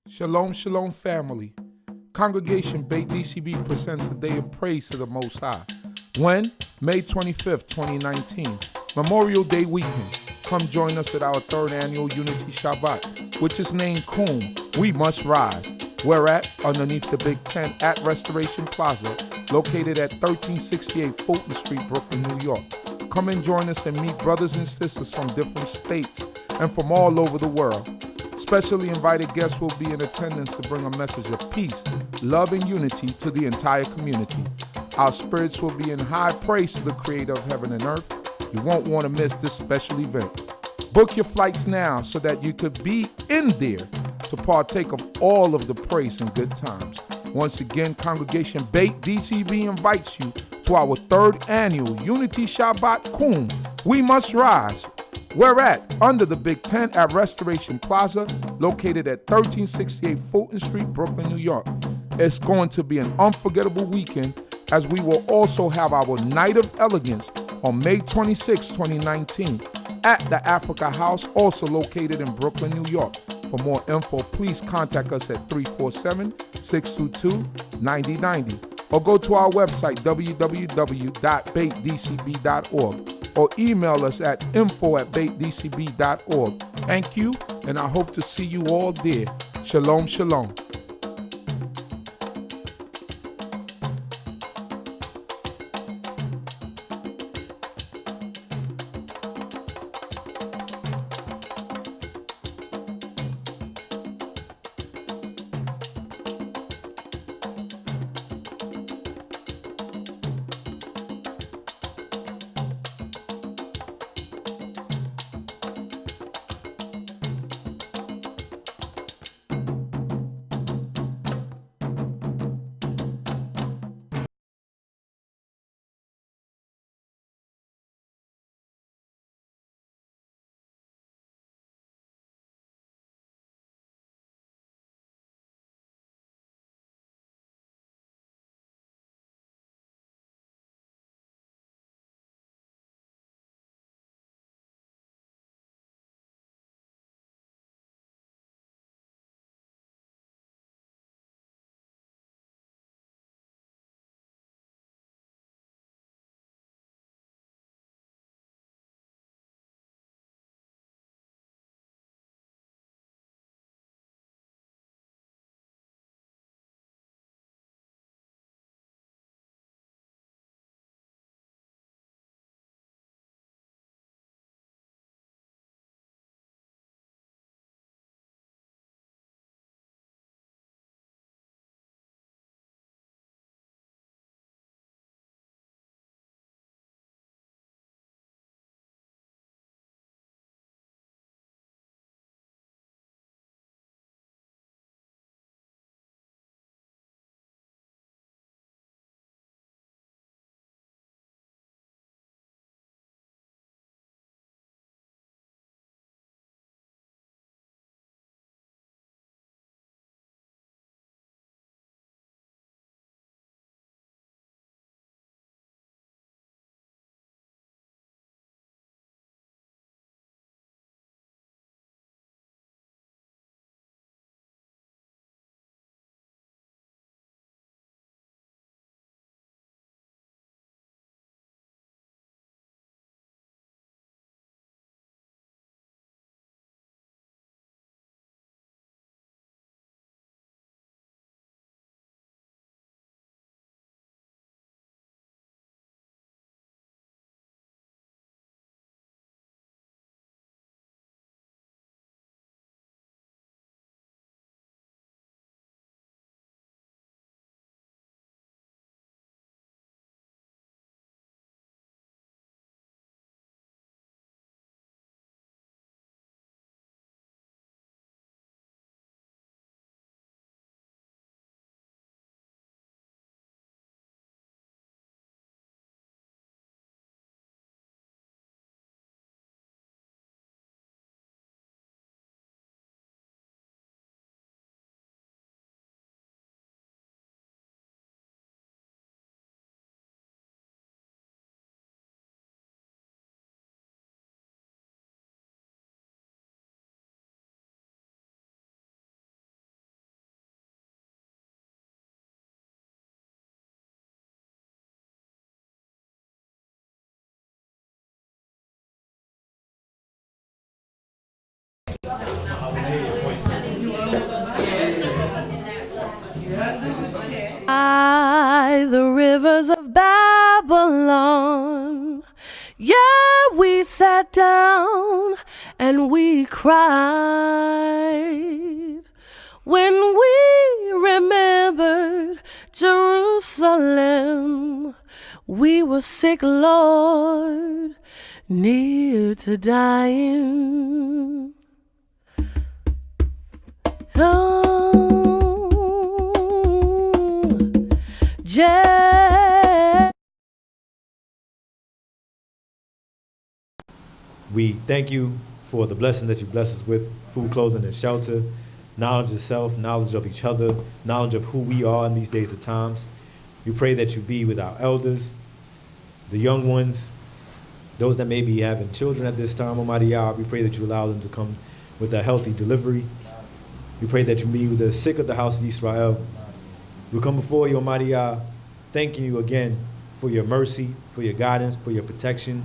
Shalom, shalom, family. Congregation d.c.b presents a day of praise to the Most High. When? May 25th, 2019, Memorial Day weekend. Come join us at our third annual Unity Shabbat, which is named We Must Rise. We're at underneath the big tent at Restoration Plaza, located at 1368 Fulton Street, Brooklyn, New York. Come and join us and meet brothers and sisters from different states and from all over the world. Specially invited guests will be in attendance to bring a message of peace, love, and unity to the entire community. Our spirits will be in high praise to the Creator of heaven and earth. You won't want to miss this special event. Book your flights now so that you could be in there to partake of all of the praise and good times. Once again, Congregation d.c.b invites you to our third annual Unity Shabbat We Must Rise. We're at under the big tent at Restoration Plaza, located at 1368 Fulton Street, Brooklyn, New York. It's going to be an unforgettable weekend, as we will also have our Night of Elegance on May 26, 2019, at the Africa House, also located in Brooklyn, New York. For more info, please contact us at 347-622-9090 or go to our website, www.baitdcb.org. or email us at info@baitdcb.org. Thank you, and I hope to see you all there. Shalom, shalom. rulers of Babylon. Yeah, we sat down and we cried when we remembered Jerusalem. We were sick, Lord, near to dying. We thank you for the blessing that you bless us with, food, clothing, and shelter, knowledge of self, knowledge of each other, knowledge of who we are in these days of times. We pray that you be with our elders, the young ones, those that may be having children at this time, Almighty Yah. We pray that you allow them to come with a healthy delivery. We pray that you be with the sick of the house of Yisrael. We come before you, Almighty Yah, thanking you again for your mercy, for your guidance, for your protection,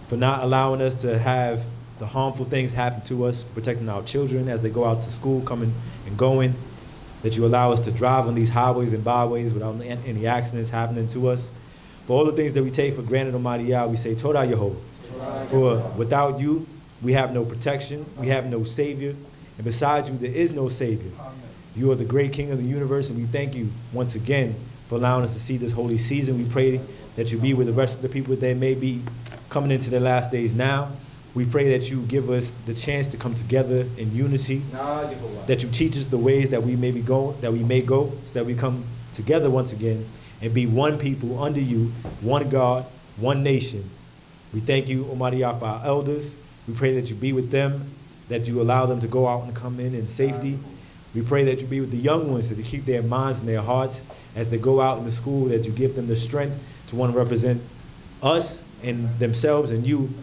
for not allowing us to have the harmful things happen to us, protecting our children as they go out to school, coming and going, that you allow us to drive on these highways and byways without any accidents happening to us. For all the things that we take for granted, Almighty Yah, we say, Torah Yehovah. For without you, we have no protection, we have no Savior, and besides you, there is no Savior. You are the great King of the universe, and we thank you once again for allowing us to see this holy season. We pray that you be with the rest of the people that may be coming into their last days now. We pray that you give us the chance to come together in unity, that you teach us the ways that we may go, so that we come together once again and be one people under you, one God, one nation. We thank you, Almighty Yah, for our elders. We pray that you be with them, that you allow them to go out and come in safety. We pray that you be with the young ones, that you keep their minds and their hearts as they go out into school, that you give them the strength to want to represent us and themselves and you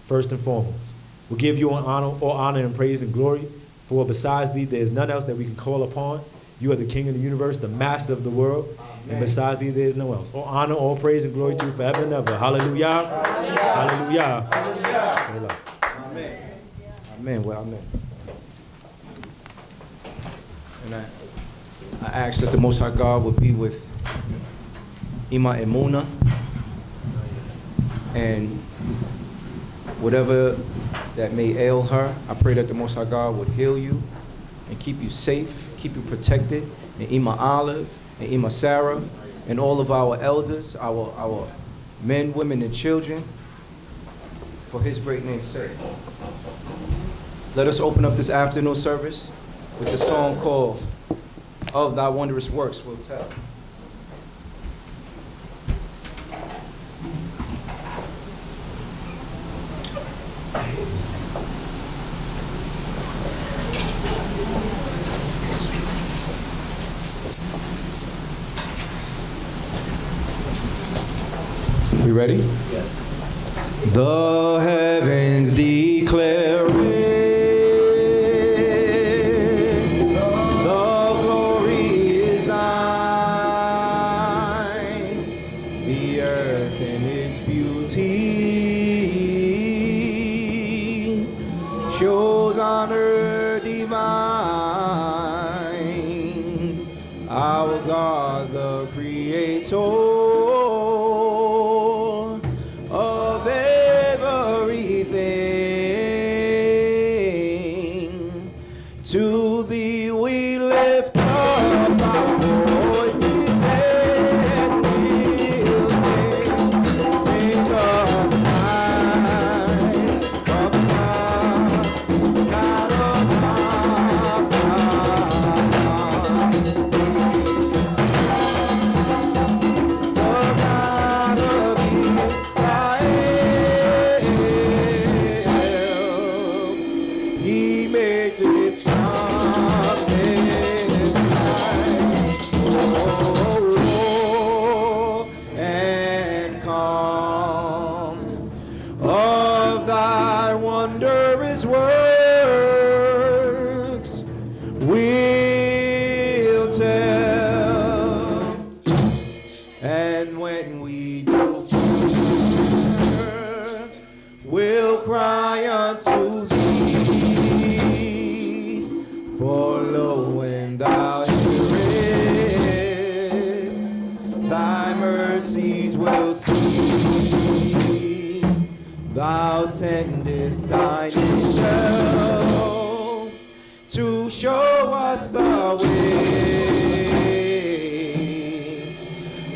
first and foremost. We'll give you all honor and praise and glory, for besides thee, there is none else that we can call upon. You are the King of the universe, the master of the world, and besides thee, there is no else. All honor, all praise and glory to you forever and ever. Hallelujah. Hallelujah. Hallelujah. Amen. Amen. Well, amen. And I ask that the Most High God would be with Ima Emuna, and whatever that may ail her, I pray that the Most High God would heal you and keep you safe, keep you protected, and Ima Olive, and Ima Sarah, and all of our elders, our men, women, and children, for his great name's sake. Let us open up this afternoon service with a song called Of Thy Wondrous Works We'll Tell. We ready? Yes. The heavens declare it, the glory is thine, the earth in its beauty shows honor divine, our God the Creator of everything. To thee we lift up our voices and we'll sing CHOKMAH, He made the top and calm. Of thy wondrous works we'll tell, and when we do, we'll cry unto thee, for lo, when thou hearest, thy mercy thou sendest thine angel to show us the way.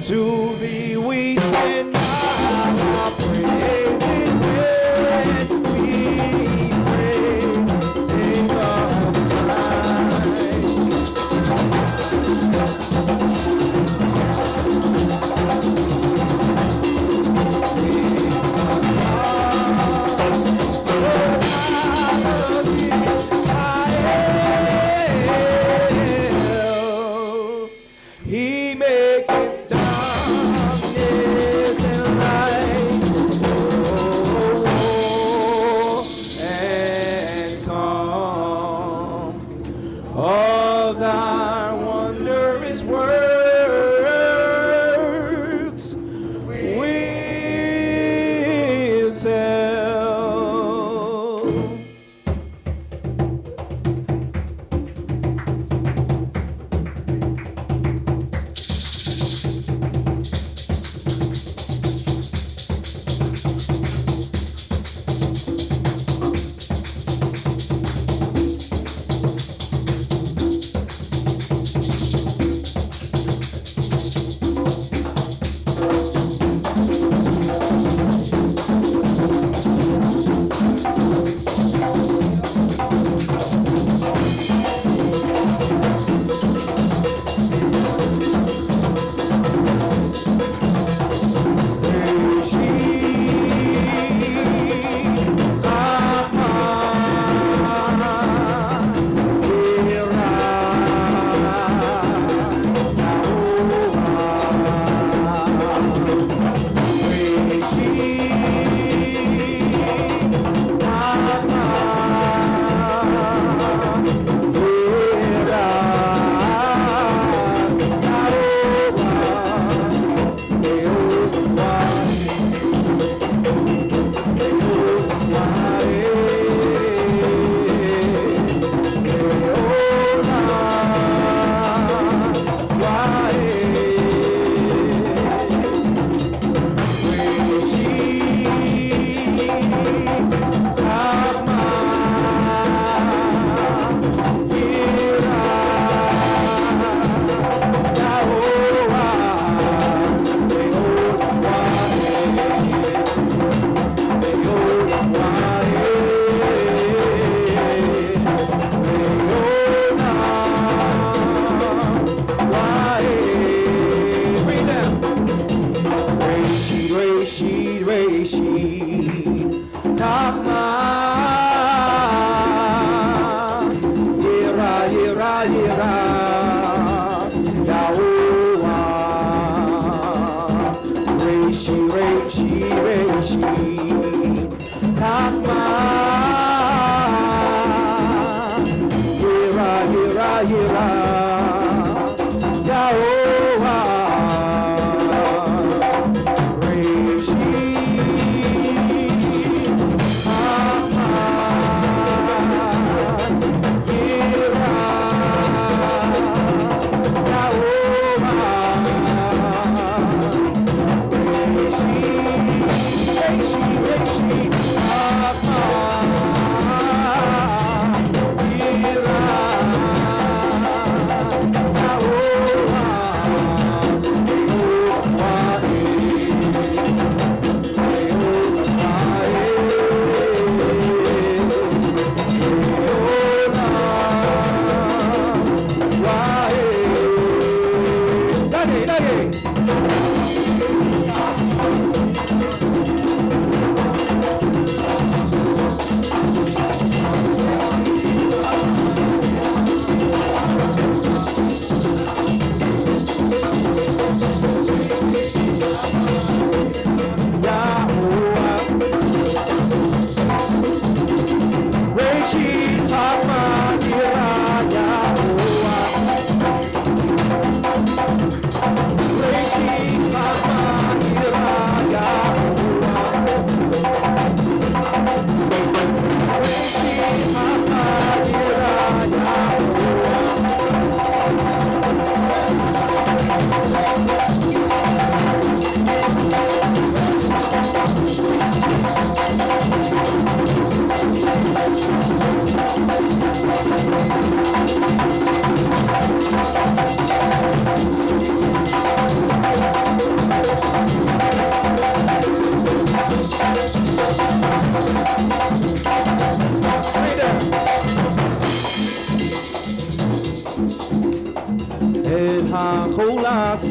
To thee we send our praises when we pray. Take our He maketh darkness and light, and calm. All thy wondrous works we'll tell. Come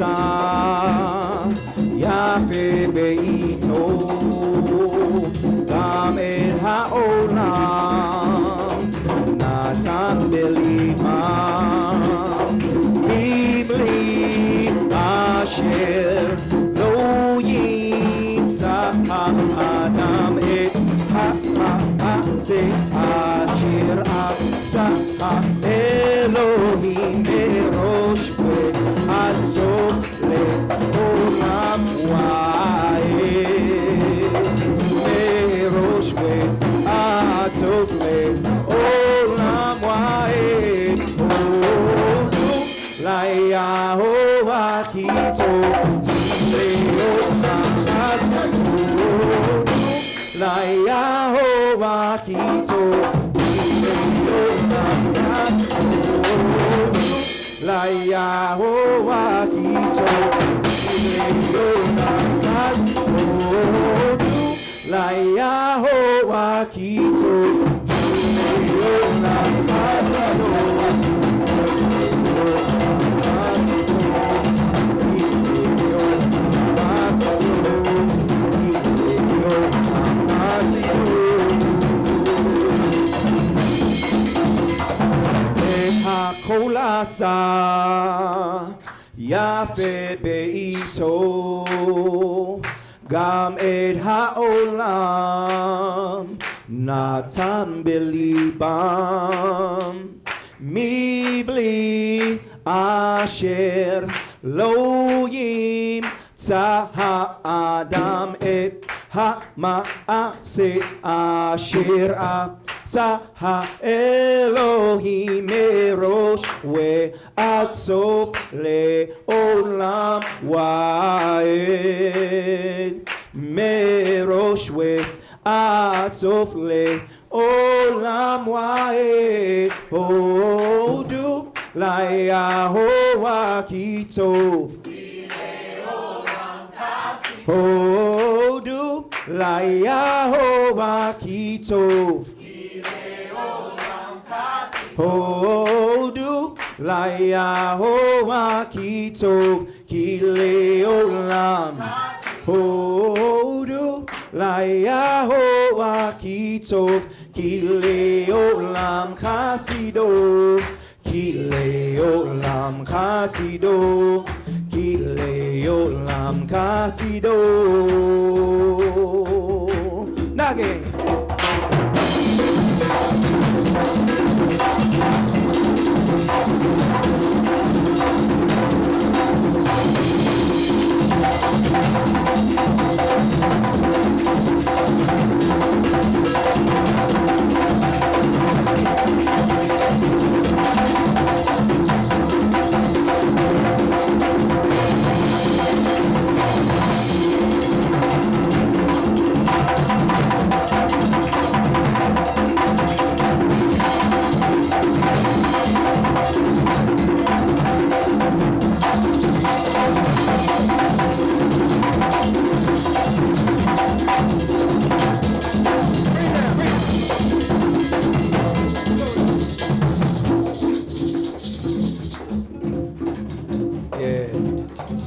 נעשה יפה בעיתו, גם את העולם נתן בליבם, מבלי אשר לא ימצא האדם את המעשה אשר עשה האלוהים מראש ועד סוף לעולם ועד, מראש ועד סוף לעולם ועד. הודו ליהוה כי טוב לעולם חס, הודו ליהוה כי טוב לעולם חס, ליהוה כי טוב לעולם חס, הודו ליהוה כי טוב לעולם חס, הכל עשה יפה בעיתו, גם את העולם נתן בליבם, מבלי אשר לא ימצא האדם את המעשה אשר עשה האלוהים מראש ועד סוף לעולם ועד, מראש ועד סוף לעולם ועד. הודו ליהוה כי טוב, הודו ליהוה כי טוב, הודו ליהוה כי טוב כי לעולם, הודו ליהוה כי טוב כי לעולם חסידו, כי לעולם חסידו, כי לעולם חסידו. נגן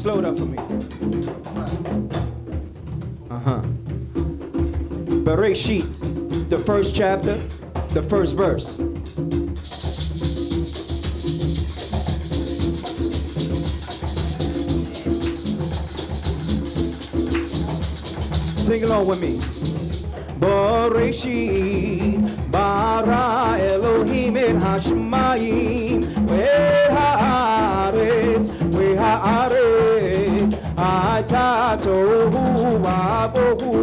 slow it up for me. Bereshit, the first chapter, the first verse. Sing along with me. Bereshit bara Elohim et hashamayim ve'haaretz ata tohu vabohu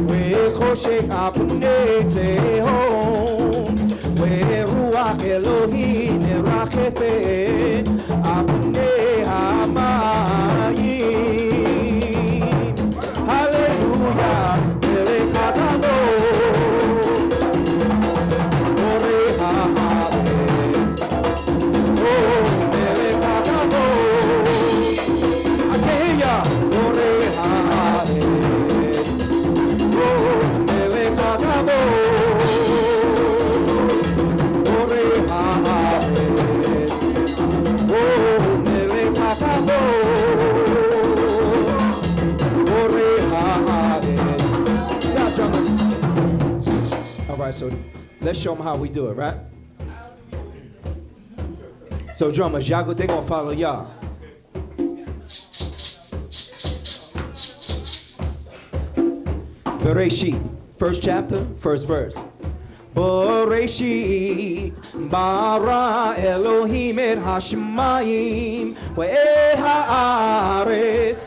ve'choshek apnei tehom ve'ruach Elohim merachefet apnei hamayim. Hallelujah. Oh right, so let's show them how we do it, right? So drummers, y'all, they gonna follow y'all. Bereshit, first chapter, first verse. Bereshit bara Elohim et hashemayim ve'haaretz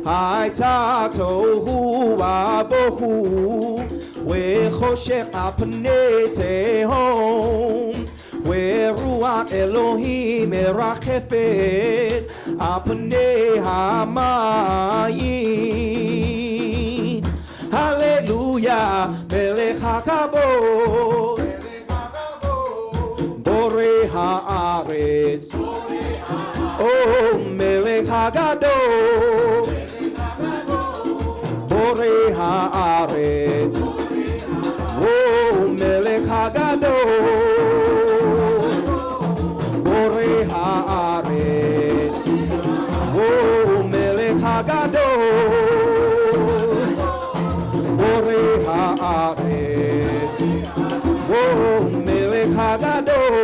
hayta tohu va'bohu ve'choshech al pnei tehom ve'ruach Elohim merachefet al pnei hamayim. Hallelujah, Melech HaKavod, Borei Haaretz, oh Melech HaGadol, Borei Haaretz, oh Melech HaGadol, Borei Haaretz, oh Melech HaGadol. Borei haaretz, oh Melech HaGadol,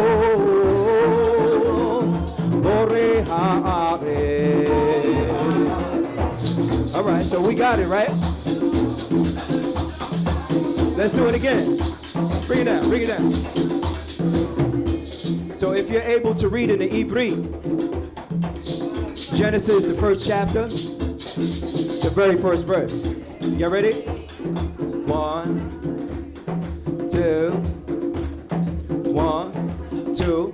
Borei haaretz. All right, so we got it, right? Let's do it again. Bring it down, bring it down. So if you're able to read in the Ivri, Genesis, the first chapter, the very first verse. Y'all ready? 1, 2, 1, 2,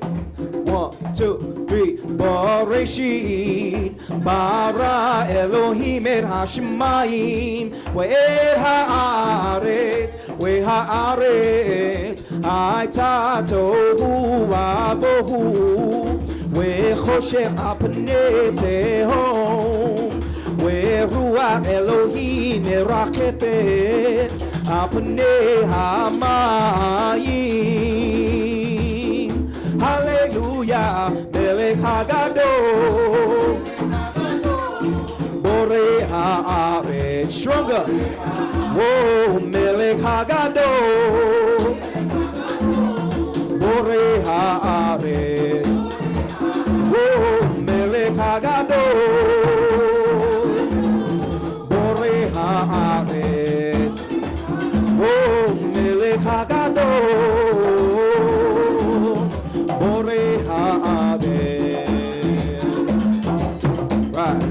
1, 2, 3. Bereshit bara Elohim et hashemayim ve'et haaretz hayta tohu va'bohu ve'choshech al pnei tehom ve'ruach Elohim merachefet al pnei hamayim. Hallelujah, Melech HaGadol, Borei haaretz. Stronger. Whoa, Melech HaGadol, Borei haaretz. Whoa, Melech HaGadol, Borei haaretz. Whoa, Melech HaGadol, Borei haaretz. Right.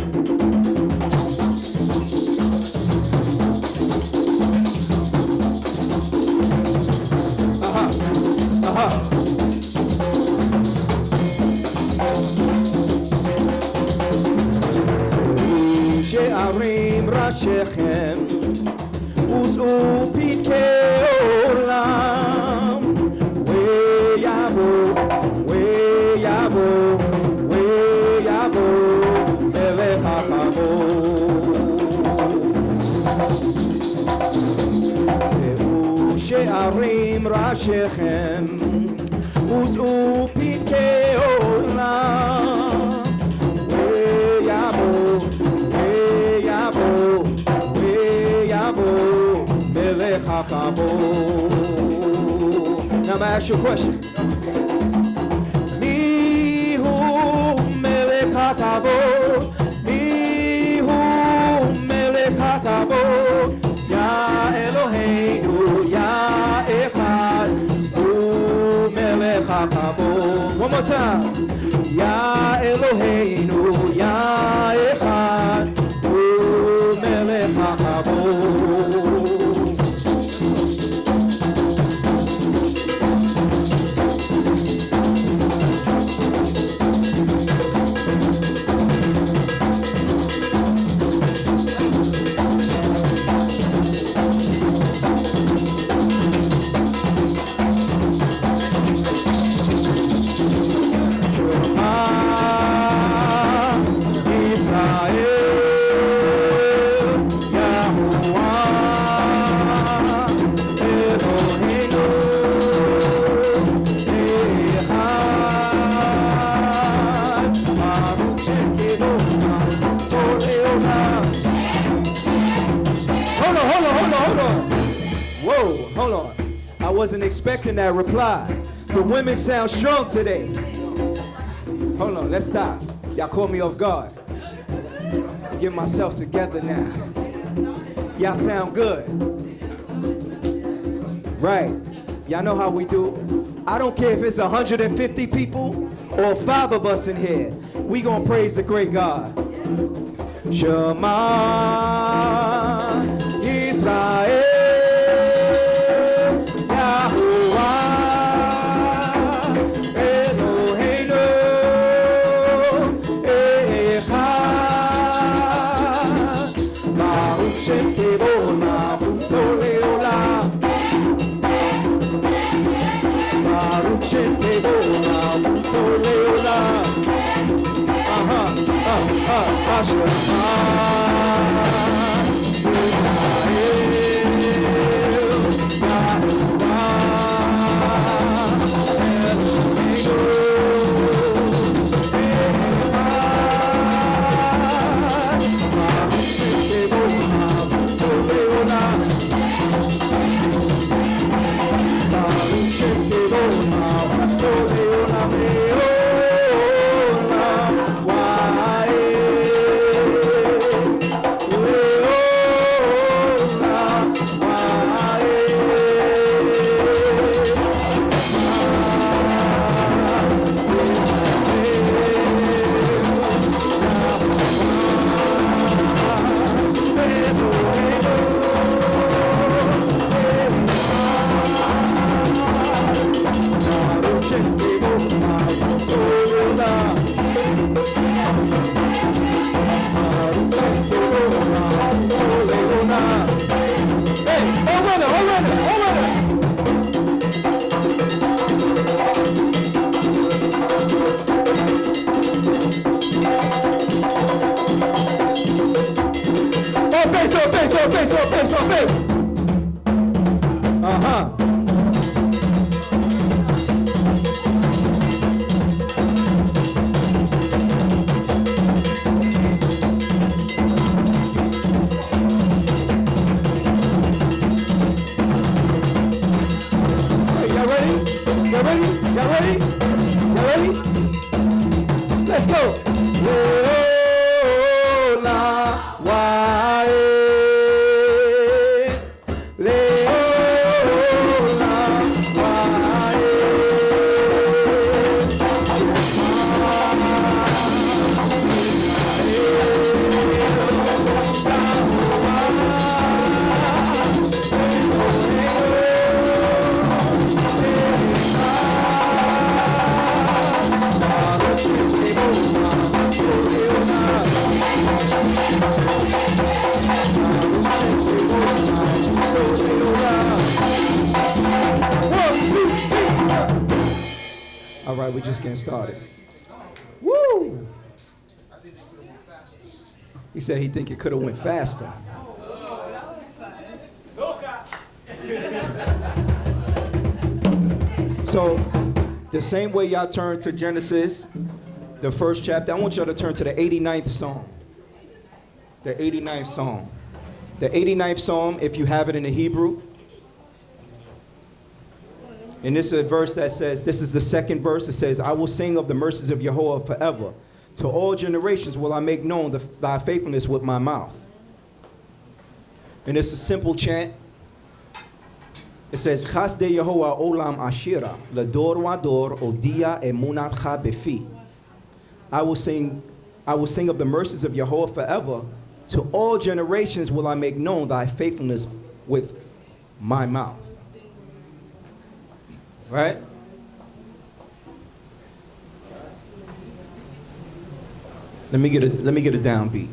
שערים ראשיכם ושאו פתקי עולם ויבוא מלך הכבוד. שאו שערים ראשיכם ושאו פתקי עולם Melech HaKavod. Now I'm going to ask you a question. Mihu Melech HaKavod, Mihu Melech HaKavod, Ya Eloheinu, Ya Echad, Hu Melech HaKavod. One more time. Ya Eloheinu, Ya Echad, Hu Melech HaKavod. Hold on. I wasn't expecting that reply. The women sound strong today. Hold on, let's stop. Y'all caught me off guard. Get myself together now. Y'all sound good. Right. Y'all know how we do. I don't care if it's 150 people or 5 of us in here. We gonna praise the great God. Shema Yisrael Yahuwah Eloheinu Echad Baruch Shem Kevod Malchuto Leolam Baruch Shem Kevod Malchuto Leolam All right, we're just getting started. Woo! He said he think it could have went faster. So, the same way y'all turn to Genesis, the first chapter, I want y'all to turn to the 89th Psalm. The 89th Psalm. The 89th Psalm, if you have it in the Hebrew. And this is a verse that says, this is the second verse. It says, I will sing of the mercies of Yahweh forever. To all generations will I make known thy faithfulness with my mouth. And it's a simple chant. It says, Chasdei Yehovah olam ashira, lador wador odia emunatcha befi. I will sing of the mercies of Yahweh forever. To all generations will I make known thy faithfulness with my mouth. Right? Let me get a downbeat.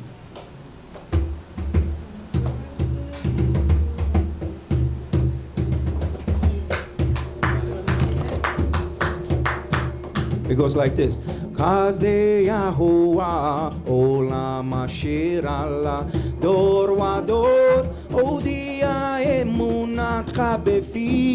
It goes like this. Chasdei Yahuwah olam asher ala dor wador odia emunatcha befi.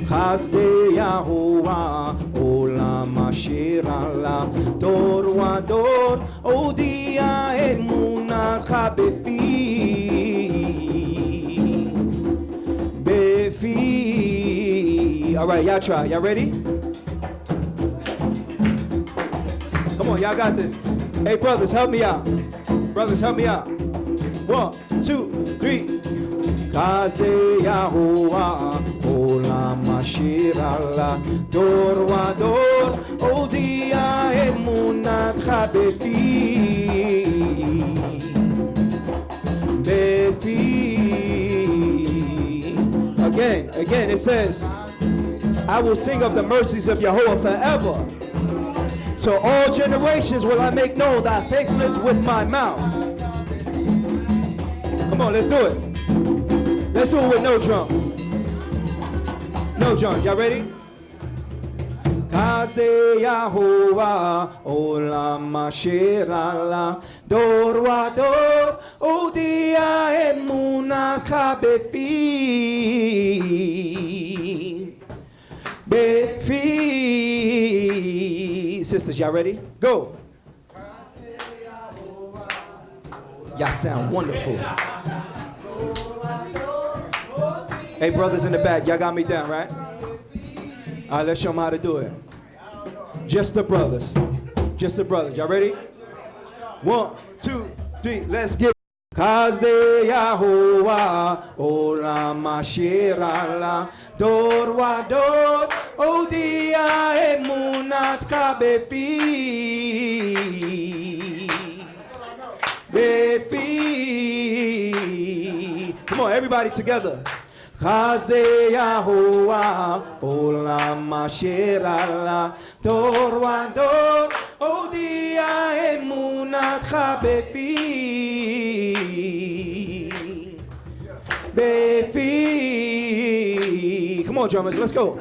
Chasdei Yahuwah olam olam asher ala dor wa dor odia emunacha befi. All right, y'all try. Y'all ready? Come on, y'all got this. Hey, brothers, help me out. Brothers, help me out. 1, 2, 3. Kazde Yahuwah olam asher ala dor wa dor odia emunatcha befi. Again, it says, I will sing of the mercies of Yahuwah forever. To all generations will I make known thy faithfulness with my mouth. Come on, let's do it. Let's do it with no drums. No drums. Y'all ready? Kazde Yahuwah olam asher ala dor wa dor odia emunatcha befi. Sisters, y'all ready? Go. Y'all sound wonderful. Hey, brothers in the back, y'all got me down, right? All right, let's show them how to do it. Just the brothers. Just the brothers. Y'all ready? 1, 2, 3, let's get it. Kazde Yahuwah olam asher ala dor wa dor odia emunatcha befi. Come on, everybody together. Kazde Yahuwah olam asher ala dor wa dor odia emunatcha befi. Come on, drummers, let's go.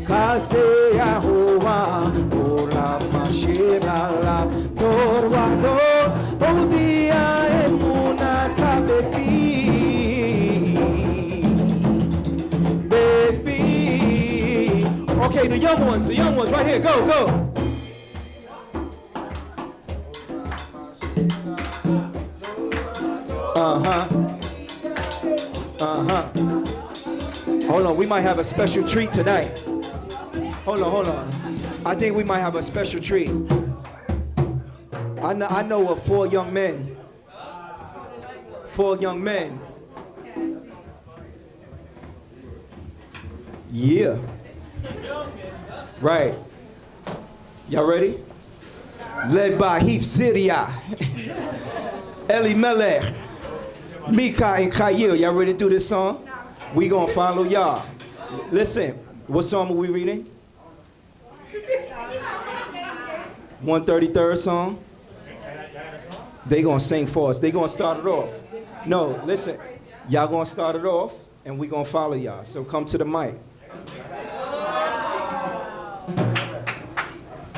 Kazde Yahuwah olam asher ala dor wa dor odia emunatcha befi. Okay, the young ones right here, go. Hold on, we might have a special treat tonight. Hold on. I think we might have a special treat. I know of 4 young men. 4 young men. Yeah. Right. Y'all ready? Led by Syria, Elimelech, Micah, and Chayil. Y'all ready to do this song? We gonna follow y'all. Listen, what song are we reading? 133rd song. They gonna sing for us. They gonna start it off. No, listen. Y'all gonna start it off, and we gonna follow y'all. So come to the mic.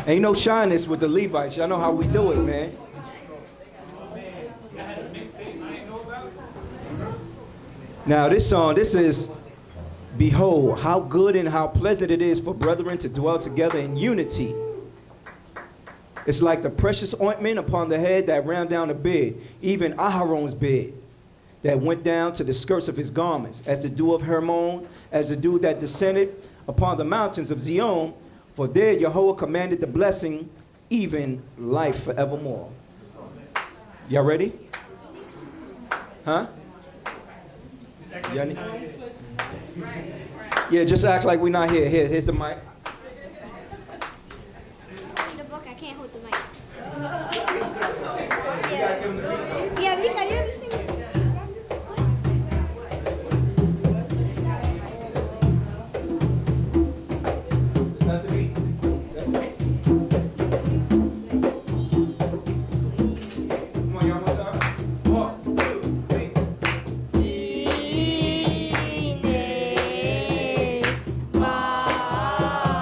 Ain't no shyness with the Levites. Y'all know how we do it, man. Now this song, this is, behold, how good and how pleasant it is for brethren to dwell together in unity. It's like the precious ointment upon the head that ran down the bed, even Aharon's bed, that went down to the skirts of his garments, as the dew of Hermon, as the dew that descended upon the mountains of Zion. For there Yahweh commanded the blessing, even life forevermore. Y'all ready? Huh? Yeah, just act like we're not here. Here's the mic. The book, I can't hold the mic. Yeah, Mika, you're listening. Wow.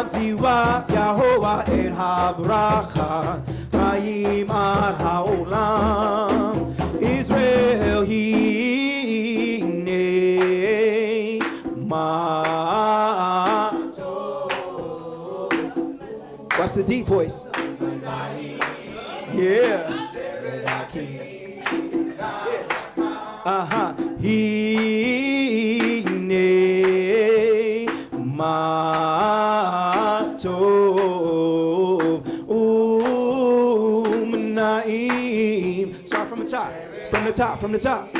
Kishamti wa Yahovah et habracha Chaim ad haolam Israel hine ma. Watch the deep voice. Yeah. Hine ma tov umnaim. Start from the top. From the top. From the top.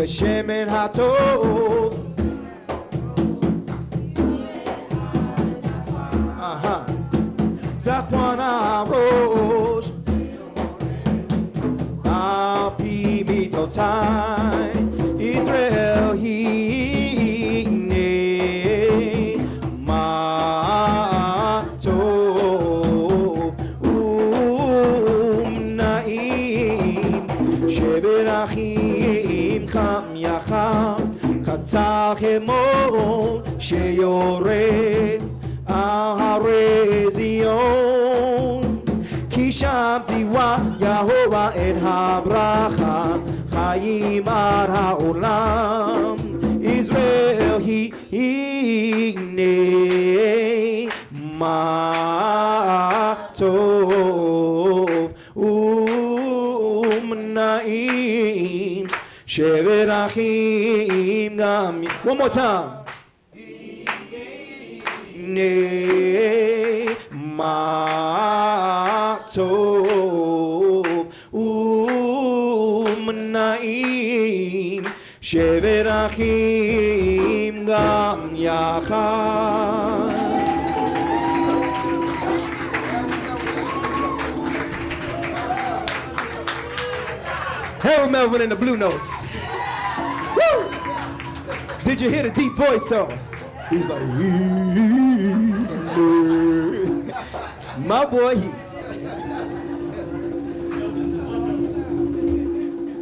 Shemen hatov, zakwan harosh, al pi mitotai, Israel hine ma tov umnaim sheberachim cham yacham chatzach emor sheyored al harei Zion ki sham tiwa Yahovah et habracha Chaim ad haolam Israel hine ma tov umnaim sheberachim gam. One more time. Ne ma tov umnaim sheberachim gam yachad. Harold Melvin and the Blue Notes. Woo! Did you hear the deep voice though? He's like, my boy.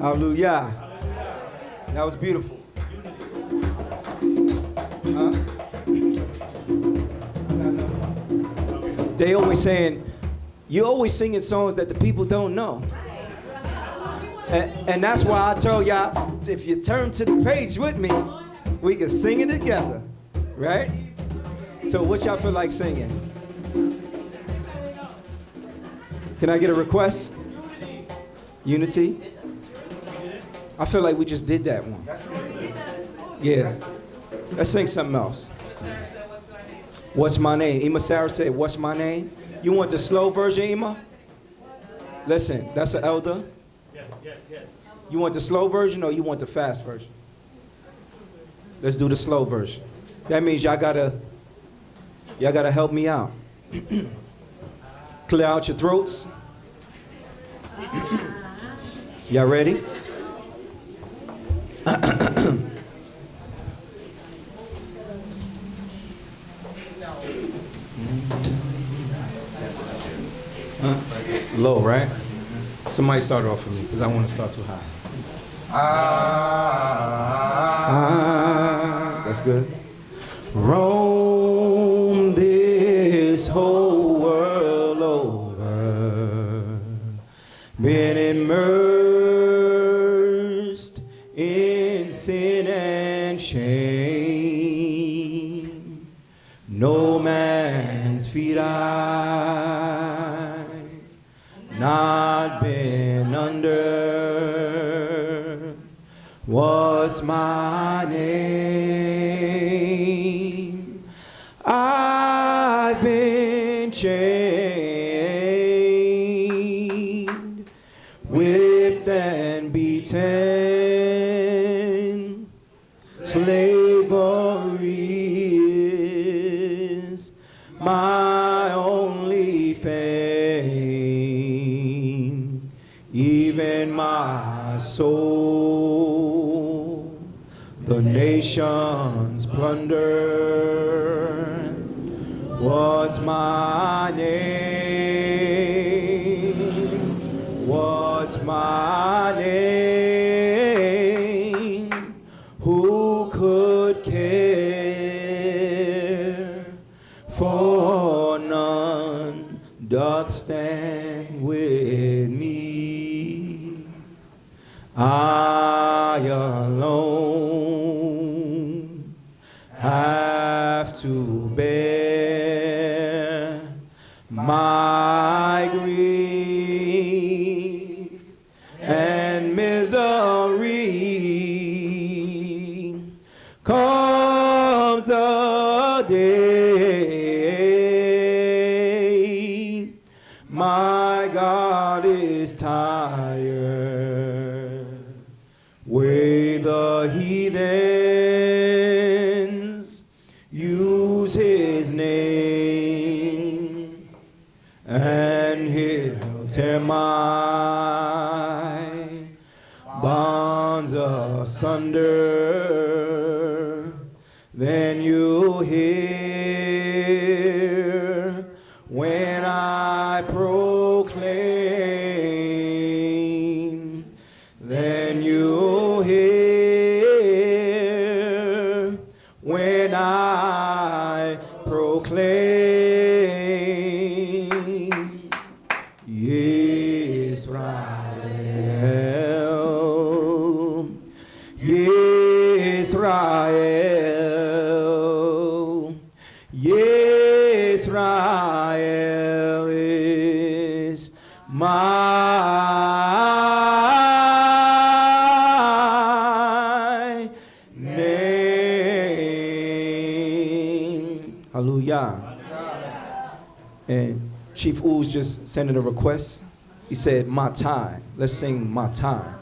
Hallelujah. That was beautiful. Huh? They always saying, you're always singing songs that the people don't know. And that's why I told y'all, if you turn to the page with me, we can sing it together, right? So what y'all feel like singing? Can I get a request? Unity? I feel like we just did that one. Yeah. Let's sing something else. What's my name? Ima Sarah said, what's my name? You want the slow version, Ima? Listen, that's an elder. Yes. You want the slow version or you want the fast version? Let's do the slow version. That means y'all gotta help me out. Clear out your throats. Y'all ready? Low, right? Somebody start off for me, because I want to start too high. That's good. Roam this whole world over, been in I've not been under. What's my name? I've been chained, whipped and beaten. Slavery is my only fame. Even my soul the nations plunder. What's my name? What's my name? Who could care? For none doth stand with me. I alone have to bear my grief and misery. Comes the day my God is tired. Way the heathens use his name, and he'll tear my bonds asunder. Then you'll hear when I proclaim. Then you'll hear when I proclaim. Yisrael, Yisrael, Yisrael is my name. Hallelujah. And Chief Ooze just sent in a request. He said, my time. Let's sing my time.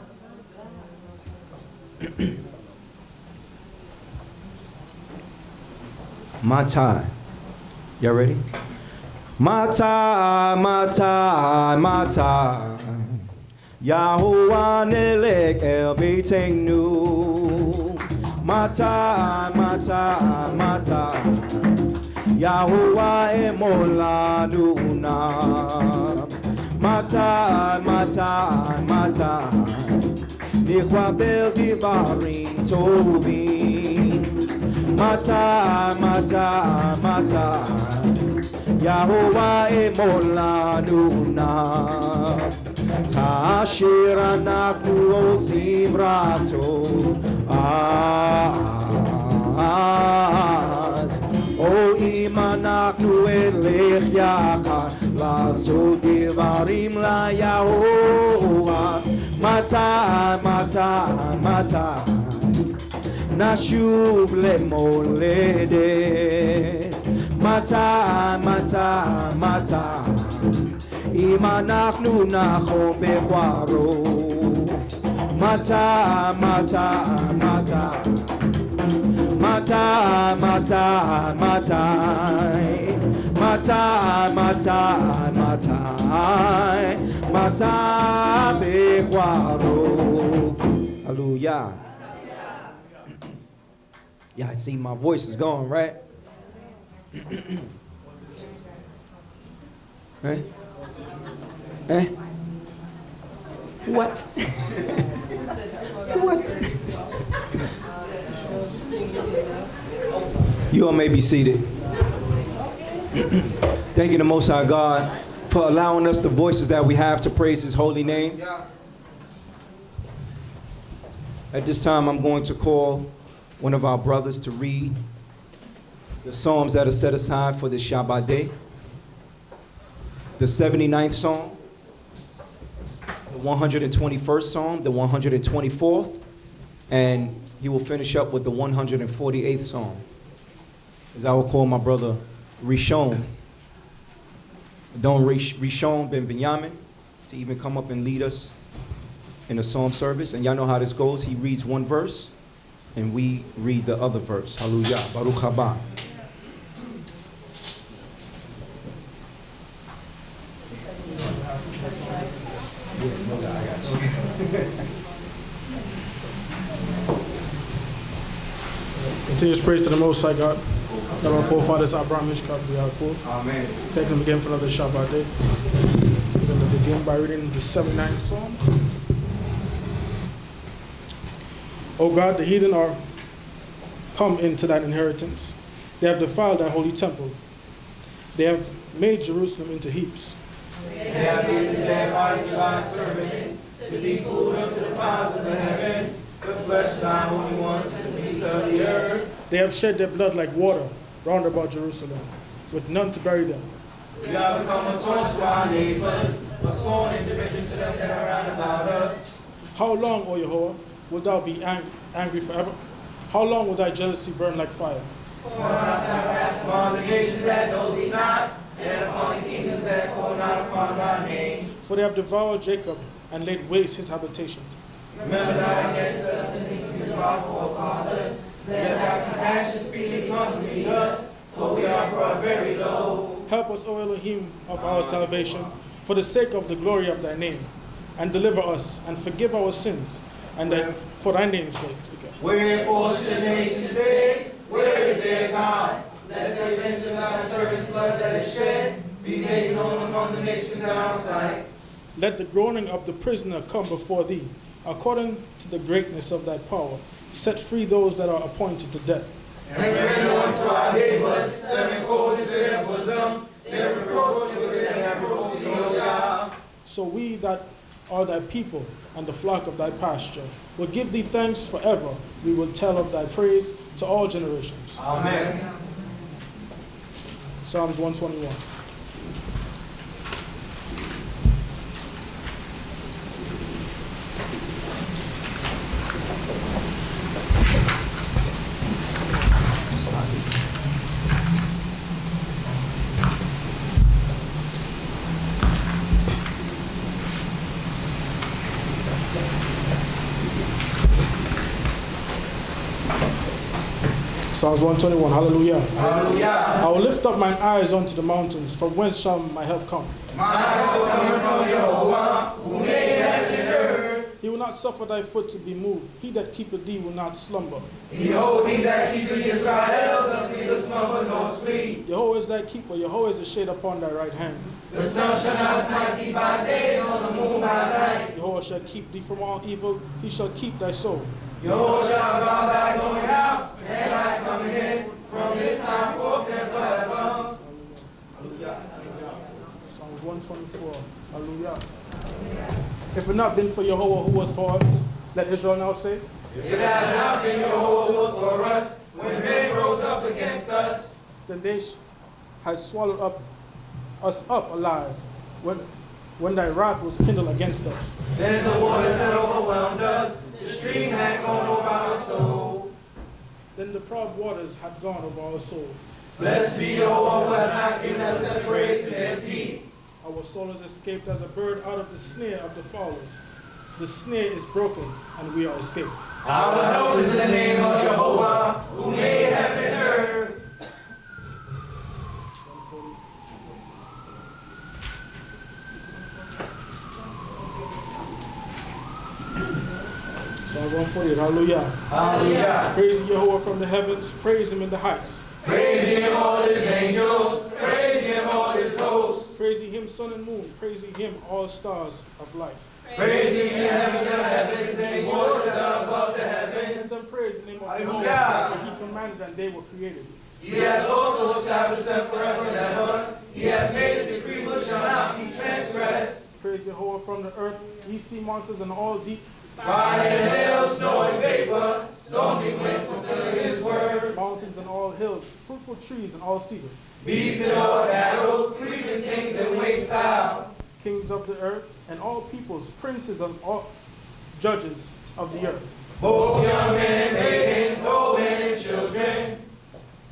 My time. Y'all ready? My time, my time, my time. Yahuwah Nelek El Beitenu. My time, my time, my time. Yahuwah Emoladuna. My time, my time, my time. Nichwabel Divarim Tovim. My time, my time, my time. Yahuwah Emoladuna. Kasher אנחנו עושים רצון אז או אם אנחנו אלך יחד לעשות דברים ליהוה מתי, מתי, מתי נשוב למולדת מתי, מתי, מתי אם אנחנו נחום בחרוף מתי, מתי, מתי מתי, מתי, מתי מתי, מתי, מתי בחרוף Hallelujah. Yeah, I see my voice is going, right? Eh? Eh? What? What? You all may be seated. Thank you, the Most High God, for allowing us the voices that we have to praise His holy name. At this time, I'm going to call one of our brothers to read the psalms that are set aside for this Shabbat day. the 79th Psalm, the 121st Psalm, the 124th, and he will finish up with the 148th Psalm. As I will call my brother Rishon, Rishon ben Binyamin, to even come up and lead us in a psalm service. And y'all know how this goes. He reads one verse, and we read the other verse. Hallelujah. Baruch haba. Continuous praise to the Most High God. God, our forefathers, Abraham, Ishmael, Yaakov. Amen. Thank Him again for another Shabbat day. We're going to begin by reading the 79th Psalm. O God, the heathen are come into thine inheritance. They have defiled thy holy temple. They have made Jerusalem into heaps. They have given their bodies to thy servants, to be food unto the fowls of the heavens, the flesh of thy holy ones, and the beasts of the earth. They have shed their blood like water round about Jerusalem, with none to bury them. We have become a taunt to our neighbors, a scorn and derision to them that are round about us. How long, O Yehovah, wilt thou be angry forever? How long will thy jealousy burn like fire? Pour out thy wrath upon the nations that know thee not, and upon the kingdoms that call not upon thy name. For they have devoured Jacob and laid waste his habitation. Remember not against us the iniquities of our forefathers. Let thy compassion speedily come to meet us, for we are brought very low. Help us, O Elohim of our salvation, for the sake of the glory of thy name, and deliver us, and forgive our sins, and that for thy name's sake. Wherefore should the nations say, where is their God? Let the avenge of thy servant's blood that is shed be made known among the nations in our sight. Let the groaning of the prisoner come before thee, according to the greatness of thy power. Set free those that are appointed to death. And render unto our neighbors sevenfold into their bosom, their reproach with their reproach, O Yah. So we that are thy people and the flock of thy pasture will give thee thanks forever. We will tell of thy praise to all generations. Amen. Psalms 121. Psalms 121, hallelujah. Hallelujah. I will lift up mine eyes unto the mountains, from whence shall my help come? My help coming from Jehovah, who made heaven and earth. He will not suffer thy foot to be moved. He that keepeth thee will not slumber. Behold, he that keepeth Israel doth neither slumber nor sleep. Jehovah is thy keeper. Jehovah is a shade upon thy right hand. The sun shall not smite thee by day, nor the moon by night. Jehovah shall keep thee from all evil. He shall keep thy soul. Jehovah shall guard thy going out and thy coming in from this time forth and forever. Psalms 124. Hallelujah. If it had not been for Jehovah who was for us, let Israel now say. If it had not been Jehovah who was for us, when men rose up against us, then they had swallowed us up alive when thy wrath was kindled against us. then the waters had overwhelmed us, the stream had gone over our soul. Then the proud waters had gone over our soul. Blessed be Jehovah who hath not given us that praise in their teeth. Our soul is escaped as a bird out of the snare of the fowlers. The snare is broken, and we are escaped. Our help is in the name of Jehovah, who made heaven and earth. Psalm 148, hallelujah. Hallelujah. Praise Jehovah from the heavens, praise him in the heights. Praise him, all his angels. Praise him, all his hosts. Praise ye him, sun and moon. Praise ye him, all stars of light. Praise him in the heavens of heavens, and waters that are above the Let heavens. them praise the name of the Lord, Hallelujah. for he commanded and they were created. He has also established them forever and ever. He hath made a decree which shall not be transgressed. Praise Jehovah from the earth, ye sea monsters and all deep. Fire and hail, snow and vapor, stormy wind fulfilling his word. Mountains and all hills, fruitful trees and all cedars. Beasts and all cattle, creeping things and winged cloud. Kings of the earth, and all peoples, princes and all judges of the earth. Both young men and maidens, old men and children.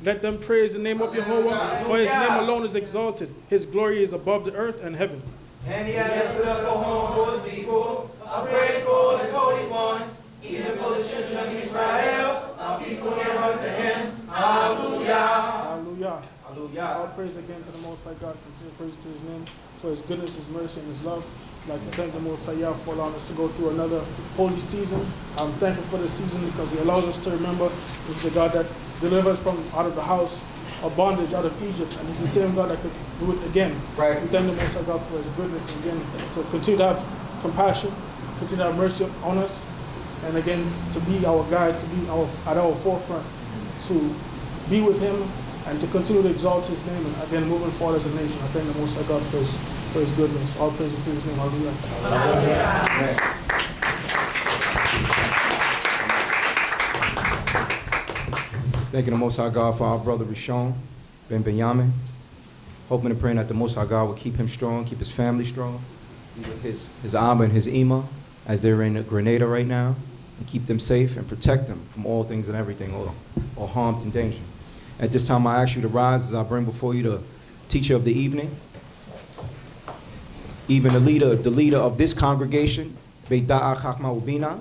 Let them praise the name of Jehovah, for his name alone is exalted. His glory is above the earth and heaven. And he hath lifted up a home for his people, a praise for his holy ones, even for the children of Israel, our people give unto him. Hallelujah. Hallelujah. Hallelujah. All praise again to the Most High God. Continue praise to his name, for his goodness, his mercy, and his love. I'd like to thank the Most High Yah for allowing us to go through another holy season. I'm thankful for this season because he allows us to remember he's a God that delivers from out of the house of bondage, out of Egypt, and he's the same God that could do it again. Right. We thank the Most High God for his goodness, and again, to continue to have compassion, continue to have mercy on us, and again, to be our guide, to be at our forefront, to be with him, and to continue to exalt his name, and again, moving forward as a nation. I thank the Most High God for his goodness. All praises to his name. Hallelujah. Hallelujah. Thank you, the Most High God, for our brother Rishon Ben Benjamin. Hoping and praying that the Most High God will keep him strong, keep his family strong, be with his Abba and his Ima as they're in Grenada right now, and keep them safe and protect them from all things and everything, all harms and danger. At this time, I ask you to rise as I bring before you the teacher of the evening, even the leader of this congregation, BINAH CHOKMAH BINAH,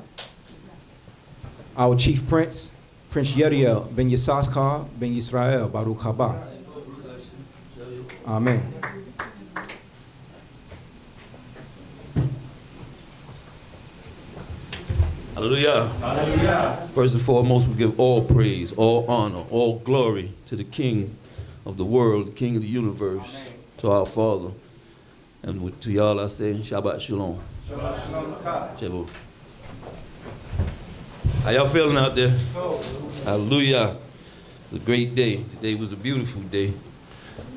our chief prince, Prince Yeriel ben Issachar ben Yisrael Baruch haba. Amen. Hallelujah. Hallelujah. First and foremost, we give all praise, all honor, all glory to the King of the world, the King of the universe, to our Father. And to y'all I say, Shabbat Shalom. Shabbat Shalom. How y'all feeling out there? Hallelujah. It's a great day. Today was a beautiful day.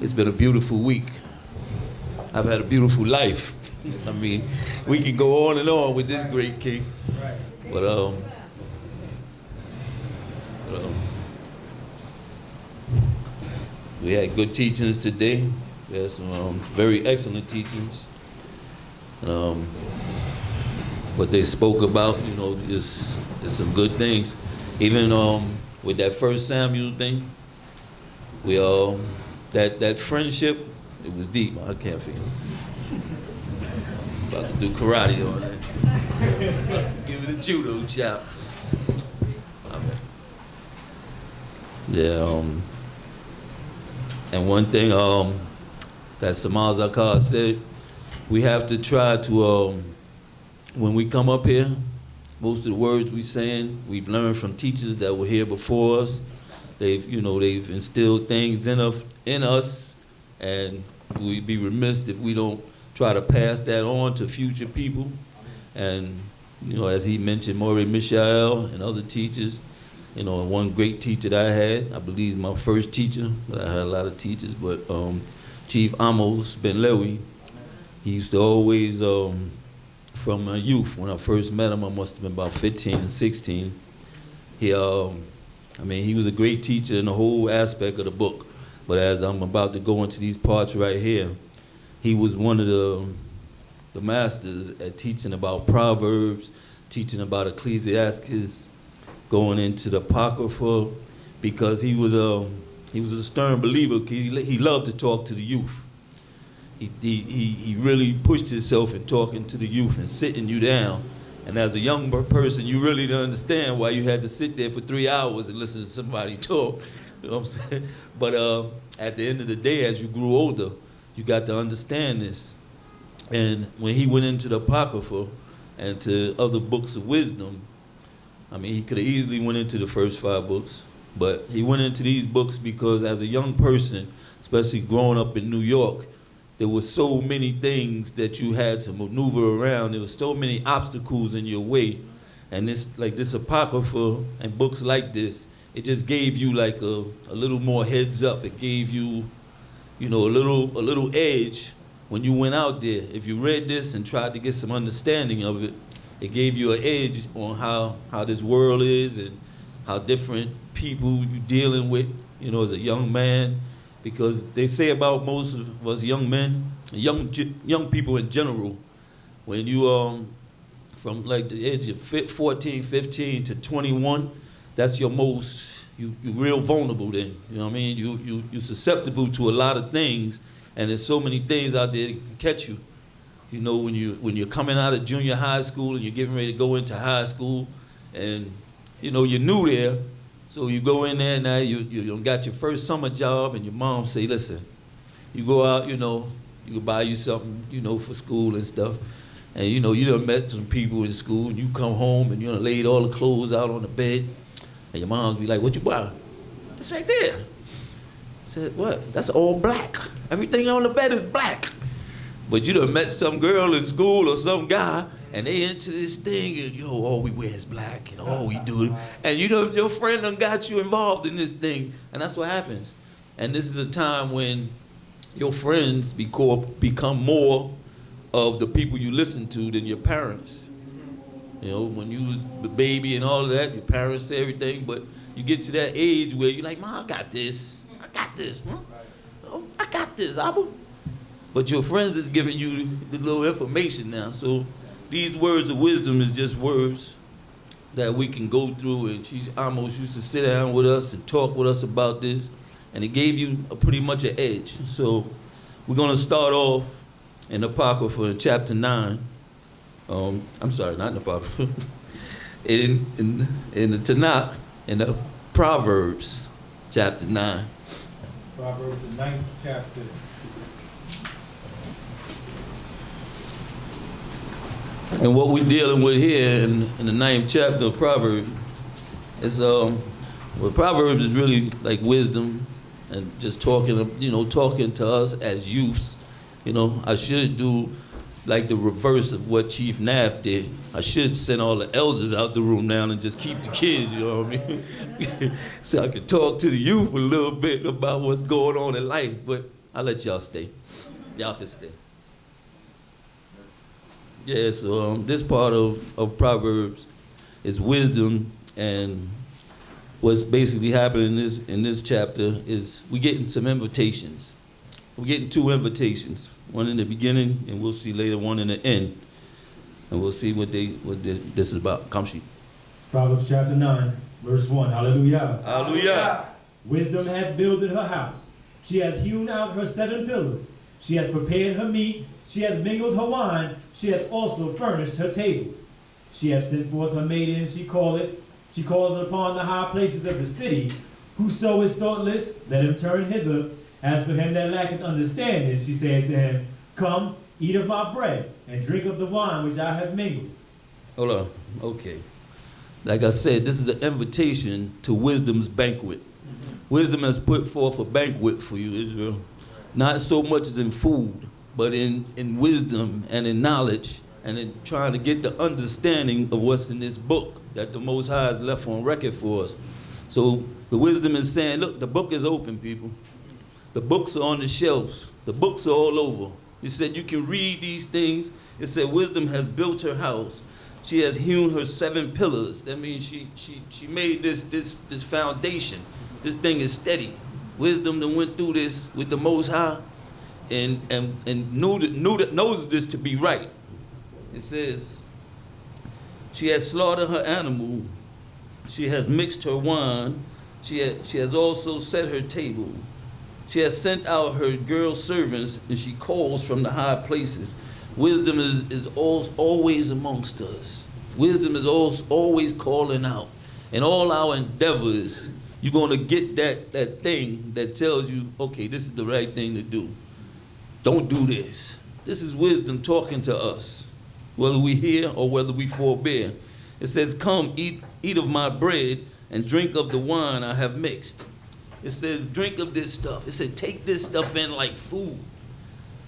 It's been a beautiful week. I've had a beautiful life. I mean, we can go on and on with this great King. But we had good teachings today. We had some very excellent teachings. What they spoke about, you know, is some good things. Even with that 1 Samuel thing, we that friendship, it was deep. I can't fix it. About to do karate on that. Give it a judo chop. Yeah. And one thing that Samaz Akar said, we have to try to, when we come up here, most of the words we saying, we've learned from teachers that were here before us. They've instilled things in us, and we'd be remiss if we don't try to pass that on to future people. And, you know, as he mentioned, Maury Michael and other teachers, you know, one great teacher that I had, I believe my first teacher, but I had a lot of teachers, but Chief Amos Ben Lewi, he used to always, from my youth, when I first met him, I must have been about 15 and 16, he was a great teacher in the whole aspect of the book. But as I'm about to go into these parts right here, he was one of the masters at teaching about Proverbs, teaching about Ecclesiastes, going into the Apocrypha, because he was a stern believer. He loved to talk to the youth. He really pushed himself in talking to the youth and sitting you down. And as a young person, you really don't understand why you had to sit there for 3 hours and listen to somebody talk. You know what I'm saying? But at the end of the day, as you grew older, you got to understand this. And when he went into the Apocrypha and to other books of wisdom, I mean, he could have easily went into the first 5 books, but he went into these books because as a young person, especially growing up in New York, there were so many things that you had to maneuver around. There were so many obstacles in your way. And this Apocrypha and books like this, it just gave you like a little more heads up. It gave you, you know, a little edge when you went out there. If you read this and tried to get some understanding of it, it gave you an edge on how this world is and how different people you're dealing with, you know, as a young man. because they say about most of us young men, young people in general, when you from like the age of 14, 15 to 21, that's your most, you real vulnerable then. You know what I mean? You're susceptible to a lot of things, and there's so many things out there that can catch you. You know, when you're coming out of junior high school and you're getting ready to go into high school, and you know you're new there, so you go in there now. You got your first summer job, and your mom say, "Listen, you go out. You know, you can buy you something. You know, for school and stuff." And you know, you done met some people in school, and you come home and you done laid all the clothes out on the bed, and your mom's be like, "What you buy?" "It's right there." I said, "What?" "That's all black. Everything on the bed is black." But you done met some girl in school or some guy, and they into this thing, and you know, all we wear is black, and all we do, and you know, your friend done got you involved in this thing, and that's what happens. And this is a time when your friends become more of the people you listen to than your parents. You know, when you was the baby and all of that, your parents say everything, but you get to that age where you're like, "Mom, I got this, huh? Oh, I got this, Abba." But your friends is giving you the little information now. So these words of wisdom is just words that we can go through, and she almost used to sit down with us and talk with us about this, and it gave you pretty much an edge. So we're gonna start off in the Apocrypha in chapter 9. I'm sorry, not in the Apocrypha. in the Tanakh, in the Proverbs, chapter 9. Proverbs, the 9th chapter. And what we're dealing with here in the 9th chapter of Proverbs is, well, Proverbs is really like wisdom and just talking to us as youths. You know, I should do like the reverse of what Chief Nath did. I should send all the elders out the room now and just keep the kids, you know what I mean? So I can talk to the youth a little bit about what's going on in life, but I'll let y'all stay. Y'all can stay. Yeah, so this part of Proverbs is wisdom, and what's basically happening in this chapter is we're getting some invitations. We're getting 2 invitations, one in the beginning, and we'll see later one in the end, and we'll see what this is about. Kamshi. Proverbs chapter 9, verse 1. Hallelujah. Hallelujah. Wisdom hath builded her house. She hath hewn out her 7 pillars. She hath prepared her meat. She hath mingled her wine. She hath also furnished her table. She hath sent forth her maidens. She calleth upon the high places of the city. Whoso is thoughtless, let him turn hither. As for him that lacketh understanding, she said to him, Come, eat of my bread, and drink of the wine which I have mingled. Hold on. Okay. Like I said, this is an invitation to wisdom's banquet. Wisdom has put forth a banquet for you, Israel. Not so much as in food, but in wisdom and in knowledge, and in trying to get the understanding of what's in this book that the Most High has left on record for us. So the wisdom is saying, look, the book is open, people. The books are on the shelves. The books are all over. He said you can read these things. It said wisdom has built her house. She has hewn her 7 pillars. That means she made this foundation. This thing is steady. Wisdom that went through this with the Most High and knows this to be right. It says, she has slaughtered her animal. She has mixed her wine. She has also set her table. She has sent out her girl servants, and she calls from the high places. Wisdom is always amongst us. Wisdom is always calling out. In all our endeavors, you're going to get that thing that tells you, okay, this is the right thing to do. Don't do this. This is wisdom talking to us, whether we hear or whether we forbear. It says, come, eat of my bread and drink of the wine I have mixed. It says, drink of this stuff. It said, take this stuff in like food.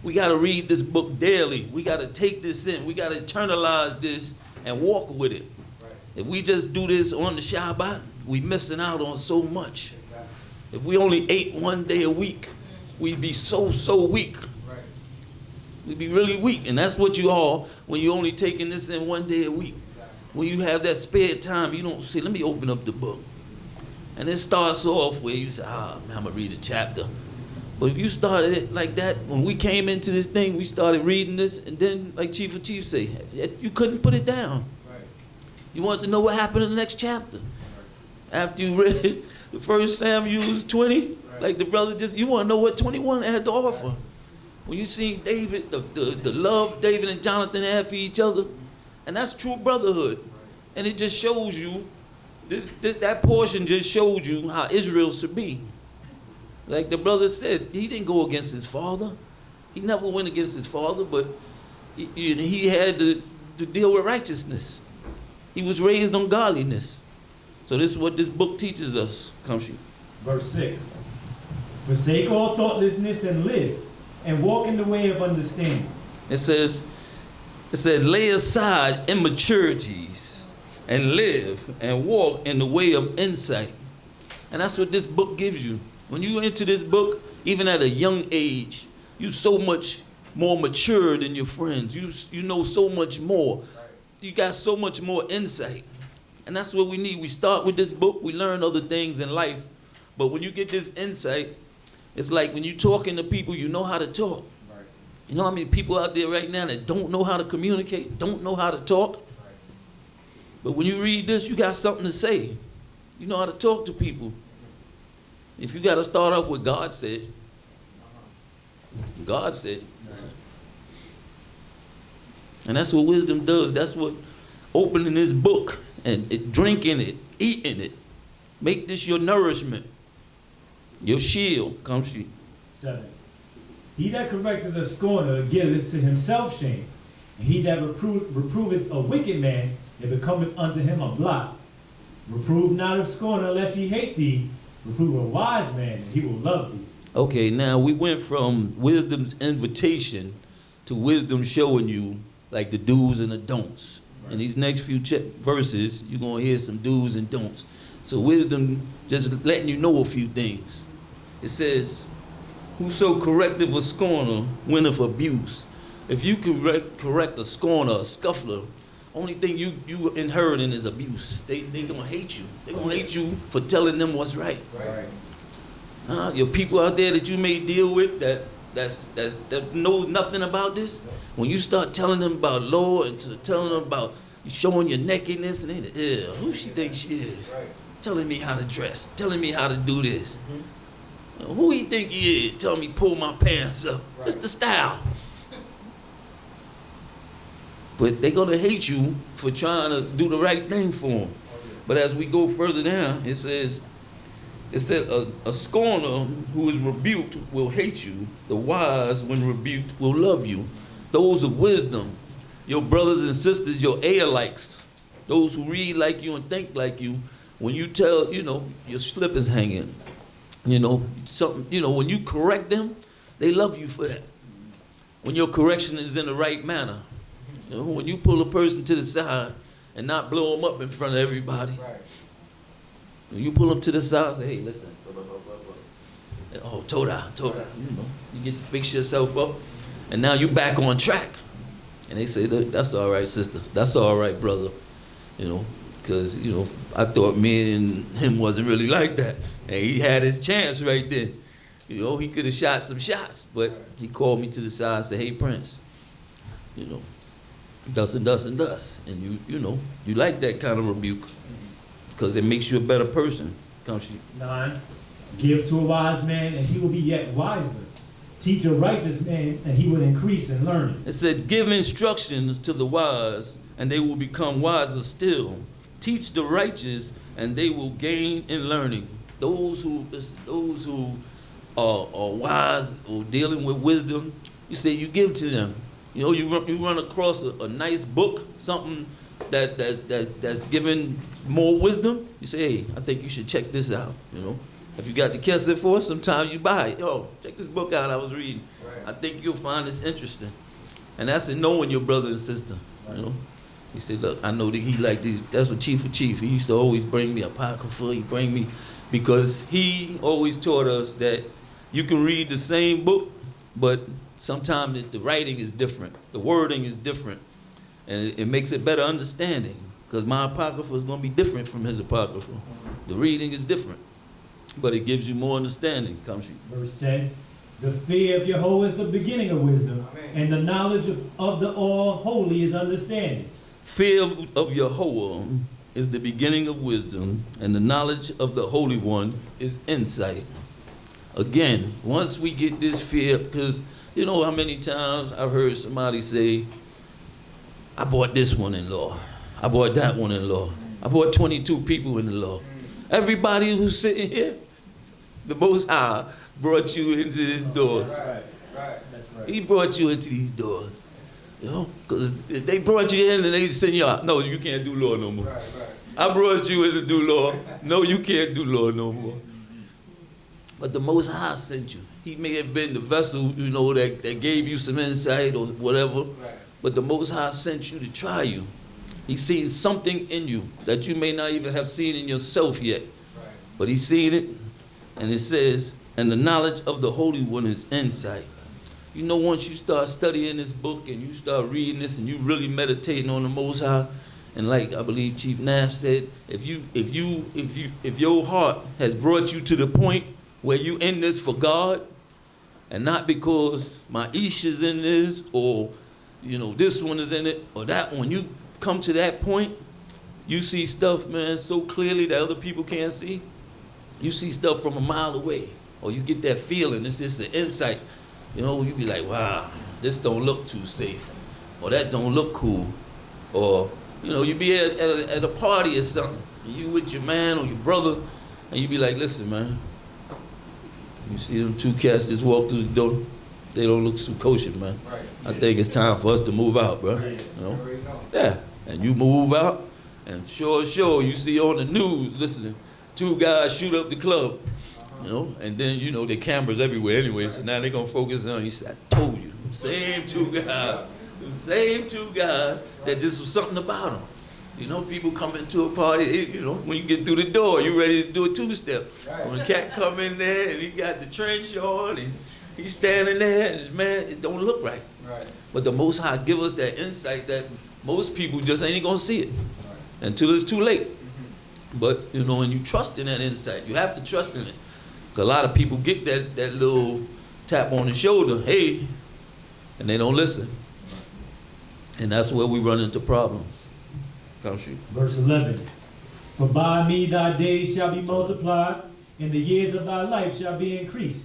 We got to read this book daily. We got to take this in. We got to internalize this and walk with it. Right. If we just do this on the Shabbat, we missing out on so much. Exactly. If we only ate one day a week, we'd be so weak. Right. We'd be really weak. And that's what you are when you're only taking this in one day a week. Exactly. When you have that spare time, you don't say, let me open up the book. And it starts off where you say, man, I'm going to read a chapter. But if you started it like that, when we came into this thing, we started reading this, and then, like Chief of Chiefs say, you couldn't put it down. Right. You wanted to know what happened in the next chapter. After you read the first Samuel 20, like the brother you want to know what 21 had to offer. When you see David, the love David and Jonathan had for each other, and that's true brotherhood. And it just shows you, that portion just showed you how Israel should be. Like the brother said, he didn't go against his father. He never went against his father, but he had to deal with righteousness. He was raised on godliness. So this is what this book teaches us. Come shoot. Verse 6. Forsake all thoughtlessness and live, and walk in the way of understanding. It said, lay aside immaturities and live and walk in the way of insight. And that's what this book gives you. When you enter this book, even at a young age, you so much more mature than your friends. You know so much more. You got so much more insight. And that's what we need. We start with this book, we learn other things in life. But when you get this insight, it's like when you're talking to people, you know how to talk. Right. You know how many people out there right now that don't know how to communicate, don't know how to talk? Right. But when you read this, you got something to say. You know how to talk to people. If you got to start off with God said, God said. And that's what wisdom does. That's what opening this book and drinking it, eating it. Make this your nourishment, your shield. Come see. 7. He that correcteth a scorner giveth to himself shame, and he that reproveth a wicked man, it becometh unto him a blot. Reprove not a scorner lest he hate thee. Reprove a wise man, and he will love thee. Okay, now we went from wisdom's invitation to wisdom showing you like the do's and the don'ts. Right. In these next few verses, you're going to hear some do's and don'ts. So wisdom just letting you know a few things. It says, whoso correcteth a scorner winneth abuse. If you correct a scorner, a scuffler, only thing you inheriting is abuse. They gonna hate you. They gonna hate you for telling them what's right. Right. Your people out there that you may deal with that knows nothing about this. When you start telling them about law and telling them about showing your nakedness, and they, who she thinks she is? Right. Telling me how to dress, telling me how to do this. Mm-hmm. Who he think he is? Telling me pull my pants up. Right. It's the style. But they're going to hate you for trying to do the right thing for them. But as we go further down, it says a scorner who is rebuked will hate you. The wise, when rebuked, will love you. Those of wisdom, your brothers and sisters, your alikes, those who read like you and think like you, when you tell, your slip is hanging, something, when you correct them, they love you for that. When your correction is in the right manner. When you pull a person to the side and not blow them up in front of everybody. Right. When you pull them to the side and say, hey, listen, oh, torah. You get to fix yourself up, and now you're back on track. And they say, that's all right, sister. That's all right, brother. Because, I thought me and him wasn't really like that. And he had his chance right there. He could have shot some shots, but he called me to the side and said, hey, Prince, thus and thus and thus. And you like that kind of rebuke because it makes you a better person. 9. Give to a wise man, and he will be yet wiser. Teach a righteous man, and he will increase in learning. It said, give instructions to the wise, and they will become wiser still. Teach the righteous, and they will gain in learning. Those who are wise or dealing with wisdom, you say you give to them. You run across a nice book, something that's giving more wisdom. You say, hey, I think you should check this out. If you got the cassette for it, sometimes you buy it. Yo, check this book out I was reading. Right. I think you'll find this interesting. And that's in knowing your brother and sister. Right. He said, look, I know that he like these. That's what Chief of Chief. He used to always bring me a apocrypha. He bring me, because he always taught us that you can read the same book, but sometimes the writing is different. The wording is different. And it makes it better understanding, because my apocrypha is going to be different from his apocrypha. The reading is different, but it gives you more understanding. Verse 10, The fear of Yahweh is the beginning of wisdom, and the knowledge of the all-holy is understanding. Fear of Yahweh is the beginning of wisdom, and the knowledge of the Holy One is insight. Again, once we get this fear, because you know how many times I've heard somebody say, I bought this one in law, I bought that one in law, I bought 22 people in the law. Everybody who's sitting here, the Most High brought you into these doors. He brought you into these doors. You know, because they brought you in and they send you out. No, you can't do law no more. I brought you in to do law. No, you can't do law no more. But the Most High sent you. He may have been the vessel, you know, that gave you some insight or whatever. But the Most High sent you to try you. He's seen something in you that you may not even have seen in yourself yet. But he's seen it. And it says, and the knowledge of the Holy One is insight. You know, once you start studying this book and you start reading this and you really meditating on the Most High, and like I believe Chief Nash said, if your heart has brought you to the point where you in this for God, and not because my Ish is in this, or you know this one is in it, or that one, you come to that point, you see stuff, man, so clearly that other people can't see. You see stuff from a mile away, or you get that feeling. It's just an insight. You know, you be like, wow, this don't look too safe, or that don't look cool, or you know, you be at a party or something, and you with your man or your brother, and you be like, listen, man, you see them two cats just walk through the door, they don't look so kosher, man. I think it's time for us to move out, bro. You know? Yeah, and you move out, and sure, you see on the news, listen, 2 guys shoot up the club. You know, and then, you know, the cameras everywhere anyway, so now they're going to focus on, he said, I told you, same 2 guys that just was something about them. You know, people come into a party, you know, when you get through the door, you ready to do a 2-step. When a cat come in there and he got the trench on and he's standing there and man, it don't look right. But the Most High give us that insight that most people just ain't going to see it until it's too late. But, you know, and you trust in that insight. You have to trust in it. A lot of people get that little tap on the shoulder, hey, and they don't listen. And that's where we run into problems. Come shoot. Verse 11. For by me thy days shall be multiplied, and the years of thy life shall be increased.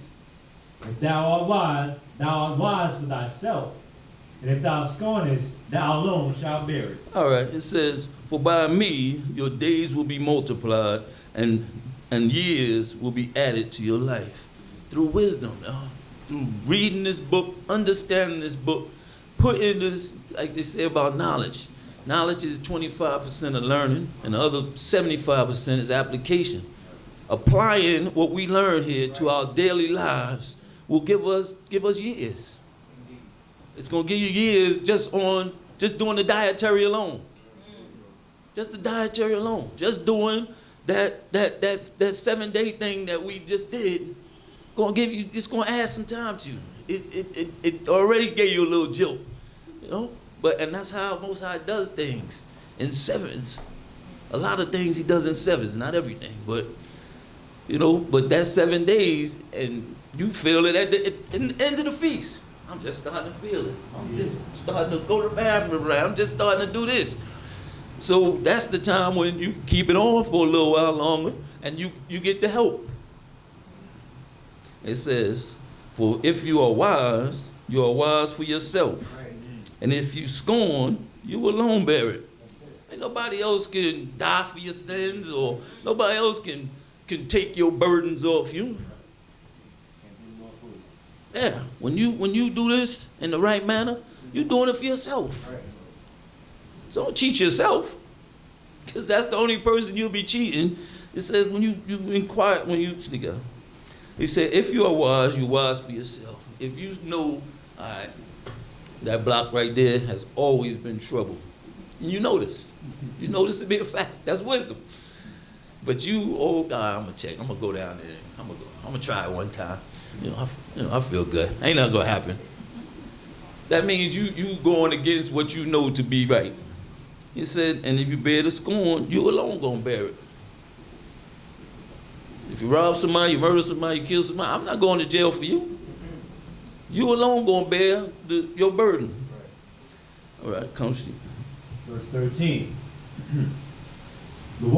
If thou art wise for thyself. And if thou scornest, thou alone shalt bear it. All right, it says, for by me your days will be multiplied, and years will be added to your life through wisdom, through reading this book, understanding this book, putting this, like they say about knowledge. Knowledge is 25% of learning, and the other 75% is application. Applying what we learn here to our daily lives will give us years. It's going to give you years just doing the dietary alone. Just the dietary alone. Just doing that 7-day thing that we just did, it's gonna add some time to you. It already gave you a little jolt, you know. And that's how Most High does things in 7s. A lot of things he does in 7s, not everything, but you know. But that 7 days, and you feel it at the end of the feast. I'm just starting to feel this. I'm just starting to go to the bathroom. Right? I'm just starting to do this. So that's the time when you keep it on for a little while longer and you get the help. It says, for if you are wise for yourself. And if you scorn, you alone bear it. And nobody else can die for your sins, or nobody else can take your burdens off you. Yeah, when you do this in the right manner, you're doing it for yourself. So don't cheat yourself, because that's the only person you'll be cheating. It says when you inquire, when you sneak out. He said, if you are wise, you're wise for yourself. If you know, all right, that block right there has always been trouble. And you know this. You know this to be a fact. That's wisdom. But I'm gonna check. I'm gonna go down there. I'm gonna try it one time. I feel good. Ain't nothing gonna happen. That means you going against what you know to be right. He said, and if you bear the scorn, you alone gonna bear it. If you rob somebody, you murder somebody, you kill somebody, I'm not going to jail for you. You alone gonna bear your burden. All right, come see. Verse 13. The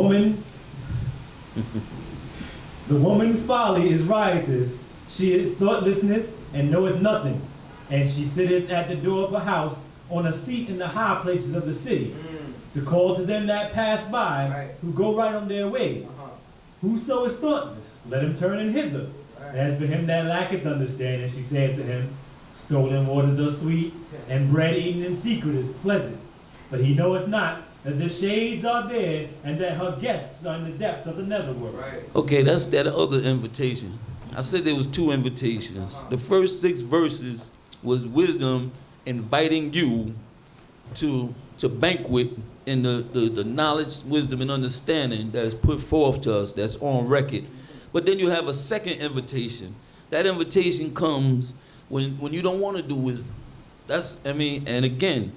woman folly is riotous. She is thoughtlessness and knoweth nothing. And she sitteth at the door of her house on a seat in the high places of the city, to call to them that pass by, who go right on their ways. Whoso is thoughtless, let him turn in hither. As for him that lacketh understanding, she saith to him, stolen waters are sweet, and bread eaten in secret is pleasant. But he knoweth not that the shades are there, and that her guests are in the depths of the netherworld. Okay, that's that other invitation. I said there was 2 invitations. The first 6 verses was wisdom inviting you to banquet in the knowledge, wisdom, and understanding that is put forth to us, that's on record. But then you have a second invitation. That invitation comes when you don't want to do wisdom. And again,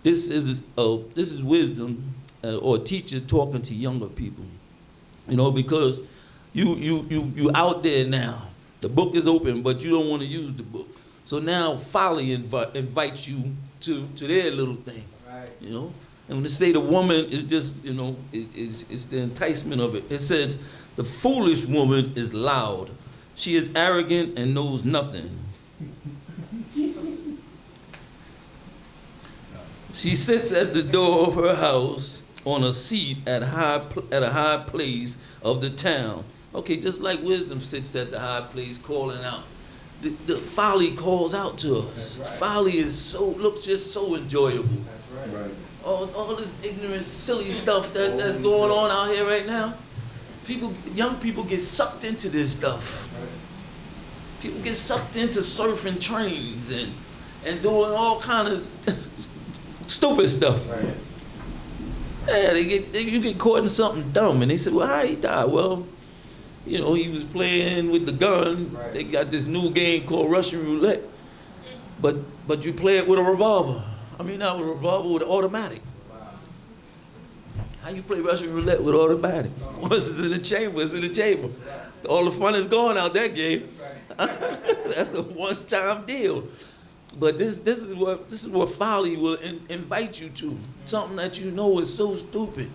this is wisdom or a teacher talking to younger people. You know, because you out there now. The book is open, but you don't want to use the book. So now folly invites you to their little thing. Right. You know? And when they say the woman is just, you know, it's the enticement of it. It says, the foolish woman is loud. She is arrogant and knows nothing. She sits at the door of her house on a seat at a high place of the town. Okay, just like wisdom sits at the high place calling out. The folly calls out to us. Right. Folly is looks just so enjoyable. That's right. All this ignorant, silly stuff that's going on out here right now. Young people get sucked into this stuff. People get sucked into surfing trains and doing all kind of stupid stuff. Right. Yeah, you get caught in something dumb, and they say, well, how he died? Well, you know, he was playing with the gun. Right. They got this new game called Russian roulette, but you play it with a revolver. I mean, not with a revolver, with an automatic. Wow. How you play Russian roulette with automatic? Once it's in the chamber, it's in the chamber. All the fun is gone out that game. That's a one-time deal. But this is what folly will invite you to. Something that you know is so stupid.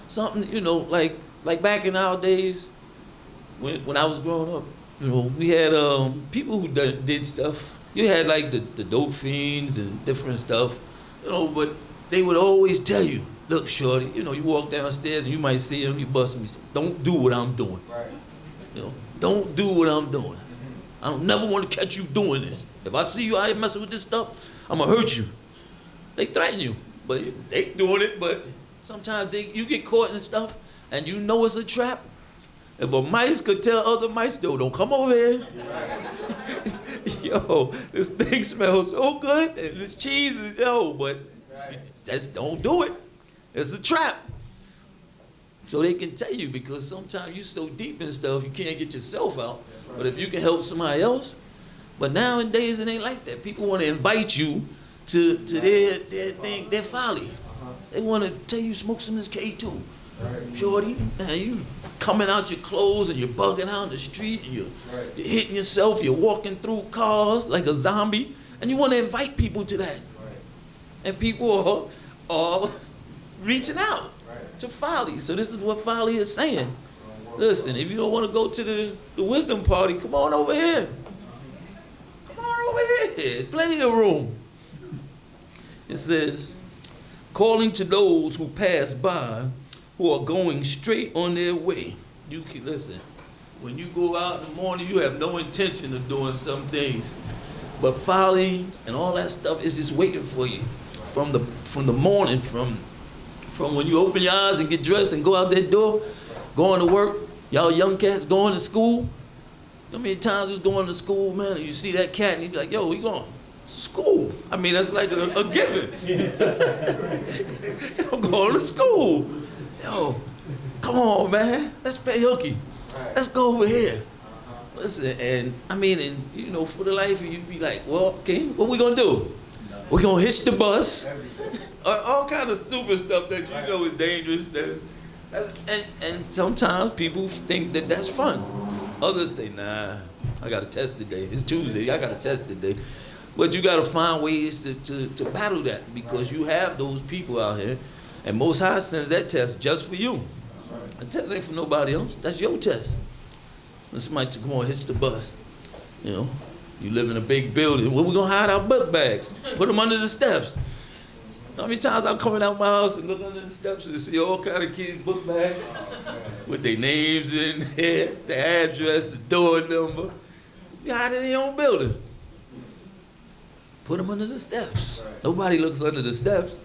Something, you know, like back in our days, when I was growing up, you know, we had people who did stuff. You had like the dope fiends and different stuff, you know, but they would always tell you, look, shorty, you know, you walk downstairs and you might see them, you bust them, you say, don't do what I'm doing. Right. You know, don't do what I'm doing. I don't never want to catch you doing this. If I see you out here messing with this stuff, I'm going to hurt you. They threaten you, but they doing it, but sometimes you get caught in stuff and you know it's a trap. If a mice could tell other mice, yo, don't come over here. Yo, this thing smells so good, and this cheese is, but don't do it. It's a trap. So they can tell you, because sometimes you're so deep in stuff, you can't get yourself out. But if you can help somebody else, but nowadays it ain't like that. People want to invite you to their thing, their folly. They want to tell you smoke some of this K2. Shorty, man, you coming out your clothes and you're bugging out in the street and you're hitting yourself, you're walking through cars like a zombie, and you want to invite people to that. And people are reaching out to folly. So this is what folly is saying. Listen, if you don't want to go to the wisdom party, come on over here. Come on over here. There's plenty of room. It says, calling to those who pass by, who are going straight on their way. You can listen. When you go out in the morning, you have no intention of doing some things, but folly and all that stuff is just waiting for you from the morning, from when you open your eyes and get dressed and go out that door, going to work. Y'all young cats going to school. How many times you was going to school, man, and you see that cat and you be like, yo, we going to school. I mean, that's like a given. I'm going to school. Yo, come on, man. Let's play hooky. Let's go over here. Listen, and I mean, and you know, for the life of you, be like, well, okay, what we gonna do? We're gonna hitch the bus. All kind of stupid stuff that you know is dangerous. And sometimes people think that that's fun. Others say, nah, I got a test today. It's Tuesday. I got a test today. But you got to find ways to battle that, because you have those people out here, and Most High sends that test just for you. The test ain't for nobody else. That's your test. When somebody come on, hitch the bus. You know, you live in a big building. Where we gonna hide our book bags? Put them under the steps. How many times I'm coming out my house and look under the steps and see all kind of kids' book bags with their names in there, the address, the door number. You hide it in your own building. Put them under the steps. Nobody looks under the steps.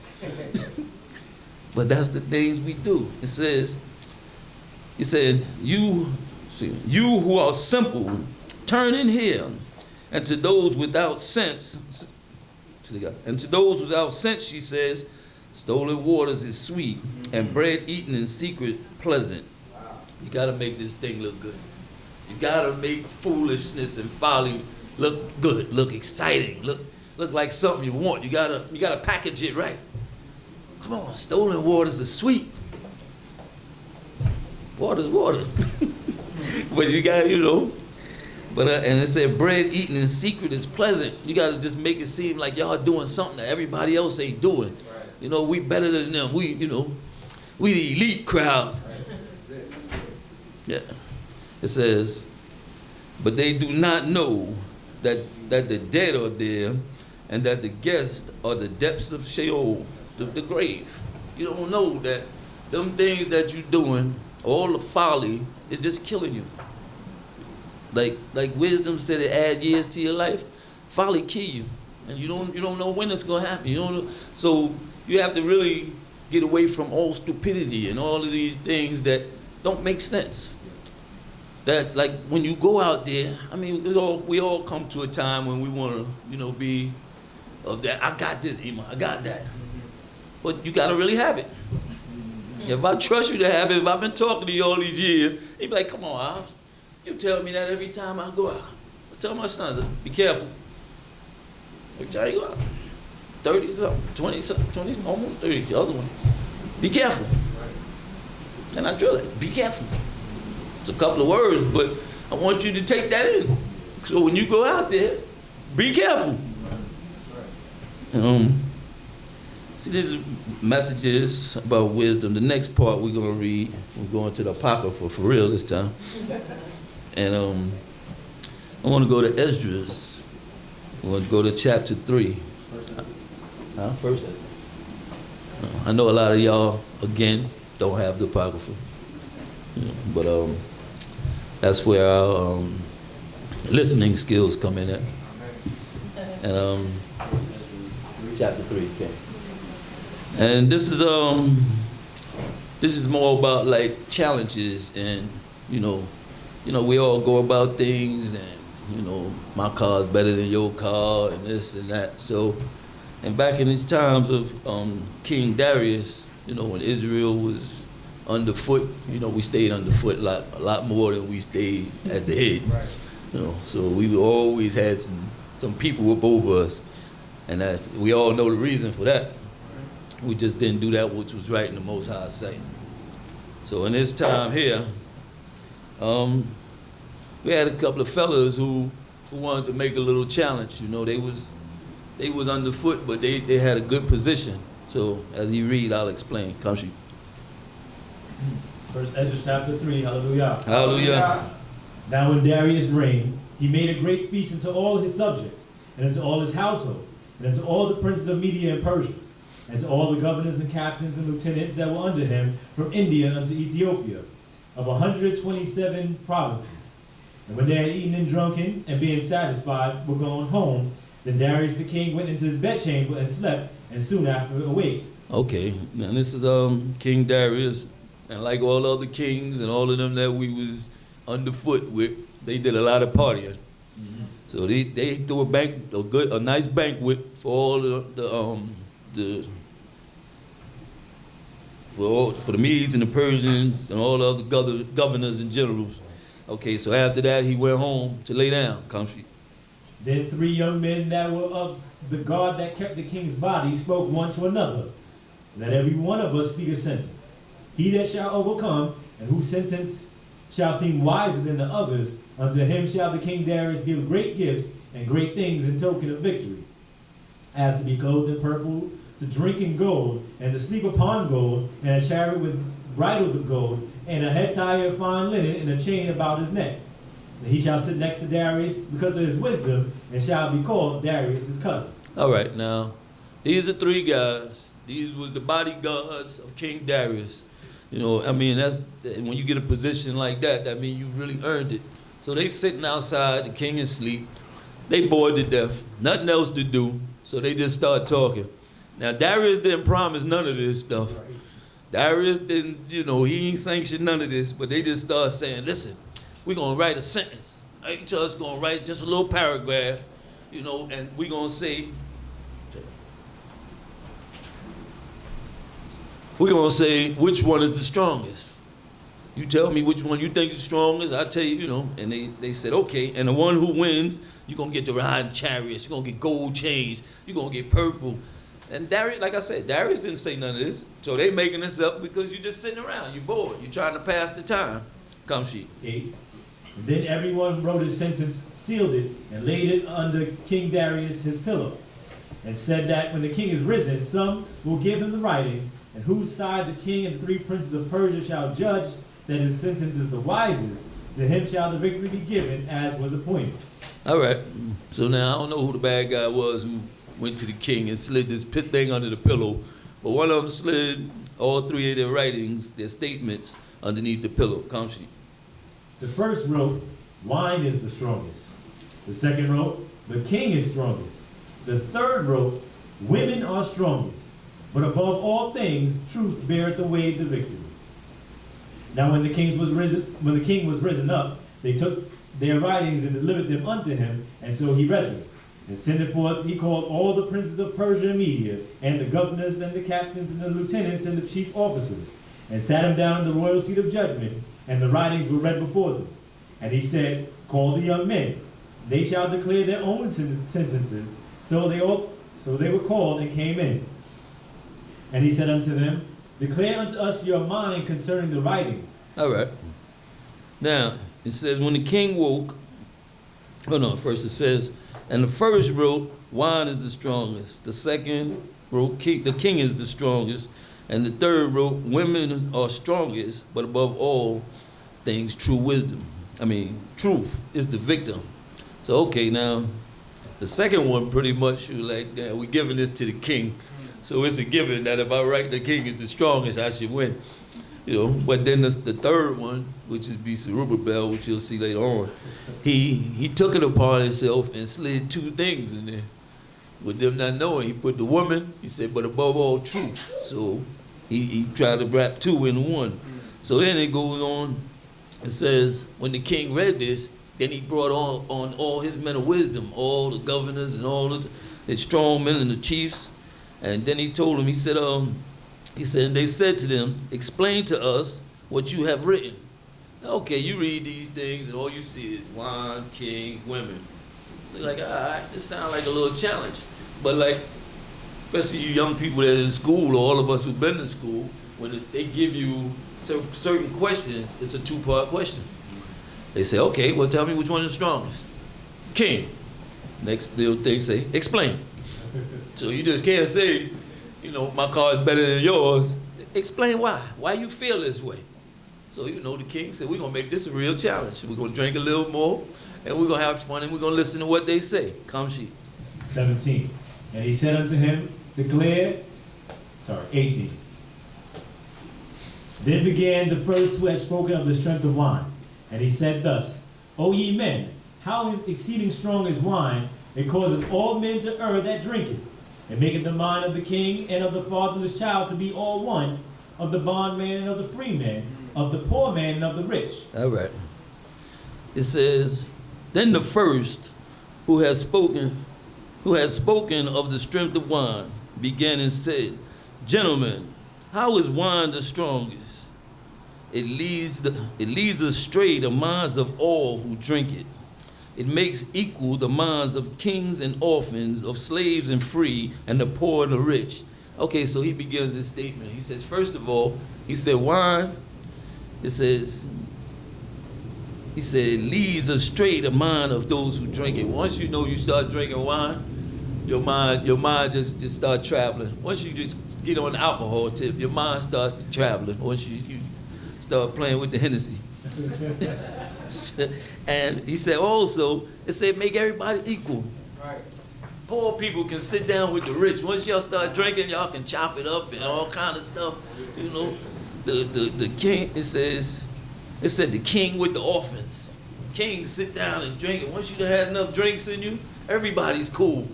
But that's the things we do. It says, he said, you who are simple, turn in here, and to those without sense, and to those without sense, she says, stolen waters is sweet, and bread eaten in secret pleasant. You gotta make this thing look good. You gotta make foolishness and folly look good, look exciting, look like something you want. You gotta package it right. Come on, stolen waters are sweet. Water's water. But you got, you know, but and it said bread eaten in secret is pleasant. You got to just make it seem like y'all doing something that everybody else ain't doing. Right. You know, we better than them. We, you know, we the elite crowd. Right. Yeah. It says, but they do not know that the dead are there, and that the guests are the depths of Sheol, the grave. You don't know that them things that you're doing, all the folly, is just killing you. Like wisdom said, it add years to your life. Folly kill you, and you don't know when it's gonna happen. You don't know. So you have to really get away from all stupidity and all of these things that don't make sense. That, like, when you go out there, I mean, we all come to a time when we want to, you know, be of that. I got this, Ima. I got that. But you gotta really have it. If I trust you to have it, if I've been talking to you all these years, you'd be like, come on, Hobbs. You tell me that every time I go out. I tell my sons, be careful. Every time you go out. 30-something, 20-something, almost 30, the other one. Be careful. And I drill it, be careful. It's a couple of words, but I want you to take that in. So when you go out there, be careful. See, this is messages about wisdom. The next part we're going to read, we're going to the Apocrypha for real this time. And I want to go to Esdras. I want to go to chapter 3. First. No, I know a lot of y'all, again, don't have the Apocrypha. You know, but that's where our listening skills come in at. And chapter 3, okay. And this is more about like challenges, and you know, we all go about things, and you know, my car's better than your car, and this and that. So, and back in these times of King Darius, you know, when Israel was underfoot, you know, we stayed underfoot a lot more than we stayed at the head. Right. You know, so we always had some people up over us, and we all know the reason for that. We just didn't do that which was right in the Most High's sight. So in this time here, we had a couple of fellas who wanted to make a little challenge. You know, they was underfoot, but they had a good position. So as you read, I'll explain. Come shoot. First Ezra chapter 3, hallelujah. Hallelujah. Now when Darius reigned, he made a great feast unto all his subjects, and unto all his household, and unto all the princes of Media and Persia, and to all the governors and captains and lieutenants that were under him, from India unto Ethiopia, of 127 provinces. And when they had eaten and drunken, and being satisfied, were gone home, then Darius the king went into his bedchamber and slept, and soon after awaked. Okay, now this is King Darius, and like all other kings and all of them that we was underfoot with, they did a lot of partying. Mm-hmm. So they threw a nice banquet for all for the Medes and the Persians and all the other governors and generals. Okay, so after that he went home to lay down. Country. Then 3 young men that were of the guard that kept the king's body spoke one to another. Let every one of us speak a sentence. He that shall overcome, and whose sentence shall seem wiser than the others, Unto him shall the king Darius give great gifts and great things in token of victory, as to be clothed in purple, to drink in gold, and to sleep upon gold, and a chariot with bridles of gold, and a head tie of fine linen, and a chain about his neck. And he shall sit next to Darius because of his wisdom, and shall be called Darius his cousin. All right, now, these are three guys. These was the bodyguards of King Darius. You know, I mean, that's when you get a position like that, that means you really earned it. So they sitting outside, the king is asleep. They bored to death, nothing else to do, so they just start talking. Now, Darius didn't promise none of this stuff. Darius didn't, you know, he ain't sanctioned none of this, but they just start saying, listen, we're going to write a sentence. Each of us going to write just a little paragraph, you know, and we're going to say, which one is the strongest. You tell me which one you think is the strongest, I tell you, you know, and they said, okay, and the one who wins, you're going to get to ride in chariots, you're going to get gold chains, you're going to get purple. And Darius, like I said, Darius didn't say none of this. So they making this up because you're just sitting around, you're bored, you're trying to pass the time. Come, sheep. 8. And then everyone wrote his sentence, sealed it, and laid it under King Darius his pillow, and said that when the king is risen, some will give him the writings, and whose side the king and the 3 princes of Persia shall judge that his sentence is the wisest, to him shall the victory be given as was appointed. All right. So now I don't know who the bad guy was who went to the king and slid this pit thing under the pillow, but one of them slid all 3 of their writings, their statements, underneath the pillow. Come, sheep. The first wrote, wine is the strongest. The second wrote, the king is strongest. The third wrote, women are strongest. But above all things, truth beareth away the victory. Now when the king was risen up, they took their writings and delivered them unto him, and so he read them. And sending forth, he called all the princes of Persia and Media, and the governors, and the captains, and the lieutenants, and the chief officers, and sat him down in the royal seat of judgment, and the writings were read before them. And he said, call the young men. They shall declare their own sentences. So they were called and came in. And he said unto them, declare unto us your mind concerning the writings. All right. Now, it says, when the king woke, first it says, and the first wrote, wine is the strongest. The second wrote, the king is the strongest. And the third wrote, women are strongest, but above all things, true wisdom. Truth is the victim. So, okay, now, the second one pretty much, we're giving this to the king. So it's a given that if I write the king is the strongest, I should win. You know, but then the third one, which is Zerubbabel, which you'll see later on, he took it upon himself and slid 2 things in there. With them not knowing, he put the woman, he said, but above all truth. So he tried to wrap 2 in 1. So then it goes on, it says, when the king read this, then he brought on all his men of wisdom, all the governors and all the strong men and the chiefs. And then he told them, he said, and they said to them, explain to us what you have written. Okay, you read these things and all you see is wine, king, women. So you're like, all right, this sounds like a little challenge. But like, especially you young people that are in school, or all of us who've been to school, when they give you certain questions, it's a 2-part question. They say, okay, well, tell me which one is the strongest. King. Next little thing say, explain. So you just can't say, you know, my car is better than yours. Explain why. Why you feel this way. So, you know, the king said, we're going to make this a real challenge. We're going to drink a little more, and we're going to have fun, and we're going to listen to what they say. Come, sheep. 17. And he said unto him, 18. Then began the first who had spoken of the strength of wine. And he said thus, O ye men, how exceeding strong is wine, it causeth all men to err that drink it. And maketh the mind of the king and of the fatherless child to be all one, of the bondman and of the free man, of the poor man and of the rich. All right. It says, then the first who has spoken of the strength of wine began and said, gentlemen, how is wine the strongest? It leads astray the minds of all who drink it. It makes equal the minds of kings and orphans, of slaves and free, and the poor and the rich. Okay, so he begins his statement. He says, first of all, he said wine, it says, He said, leads astray the mind of those who drink it. Once you know you start drinking wine, your mind just start traveling. Once you just get on the alcohol tip, your mind starts to traveling. Once you start playing with the Hennessy. And he said also, it said make everybody equal. Right. Poor people can sit down with the rich. Once y'all start drinking, y'all can chop it up and all kind of stuff. You know, the king, it said the king with the orphans. King sit down and drink it. Once you done had enough drinks in you, everybody's cool.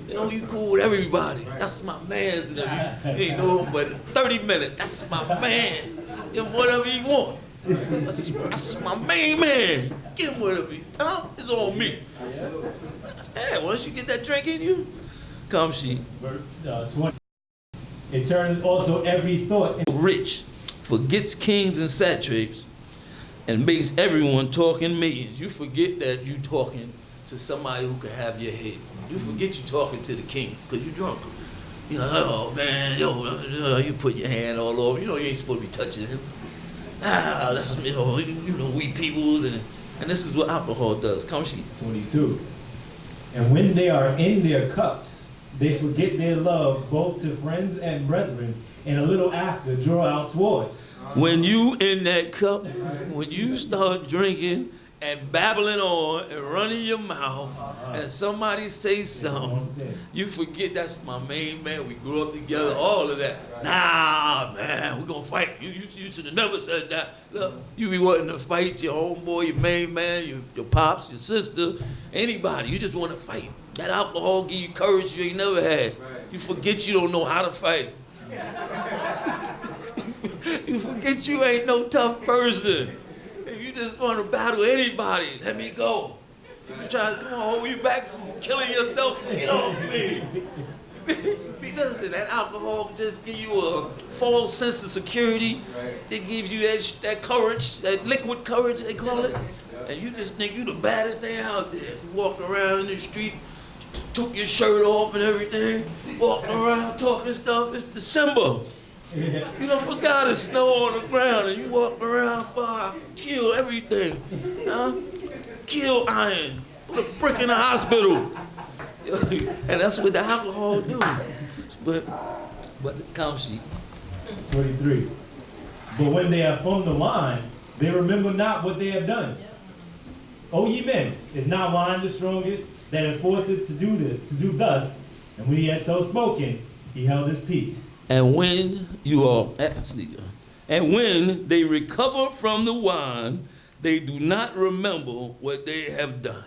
You know, you cool with everybody. That's my man's and everything. You ain't know him but 30 minutes. That's my man. Give him whatever he want. That's my main man. Give him whatever he want. It's on me. Yeah, once you get that drink in you, come she. Verse 20. It turns also every thought. Rich forgets kings and satraps and makes everyone talk in millions. You forget that you talking to somebody who can have your head. You forget you talking to the king because you drunk. You know, oh man, you put your hand all over. You know you ain't supposed to be touching him. That's you know we peoples and this is what alcohol does. Come she. 22. And when they are in their cups, they forget their love both to friends and brethren, and a little after draw out swords. When you in that cup, when you start drinking and babbling on and running your mouth and somebody say something, you forget that's my main man. We grew up together, all of that. Nah, man, we're gonna fight. You should have never said that. Look, you be wanting to fight your homeboy, your main man, your pops, your sister, anybody. You just want to fight. That alcohol give you courage you ain't never had. You forget you don't know how to fight. You forget you ain't no tough person. If you just want to battle anybody, let me go. If you try to come on, hold you back from killing yourself, get off me. Listen, that alcohol just give you a false sense of security. It gives you that courage, that liquid courage they call it. And you just think you the baddest thing out there. You walk around in the street, took your shirt off and everything, walking around talking stuff. It's December. You done forgot it's snow on the ground and you walk around, kill everything. Kill iron, put a brick in the hospital. And that's what the alcohol do. But the count sheet. 23. But when they have from the wine, they remember not what they have done. O ye men, is not wine the strongest that enforceth to do thus? And when he had so spoken, he held his peace. And when when they recover from the wine, they do not remember what they have done.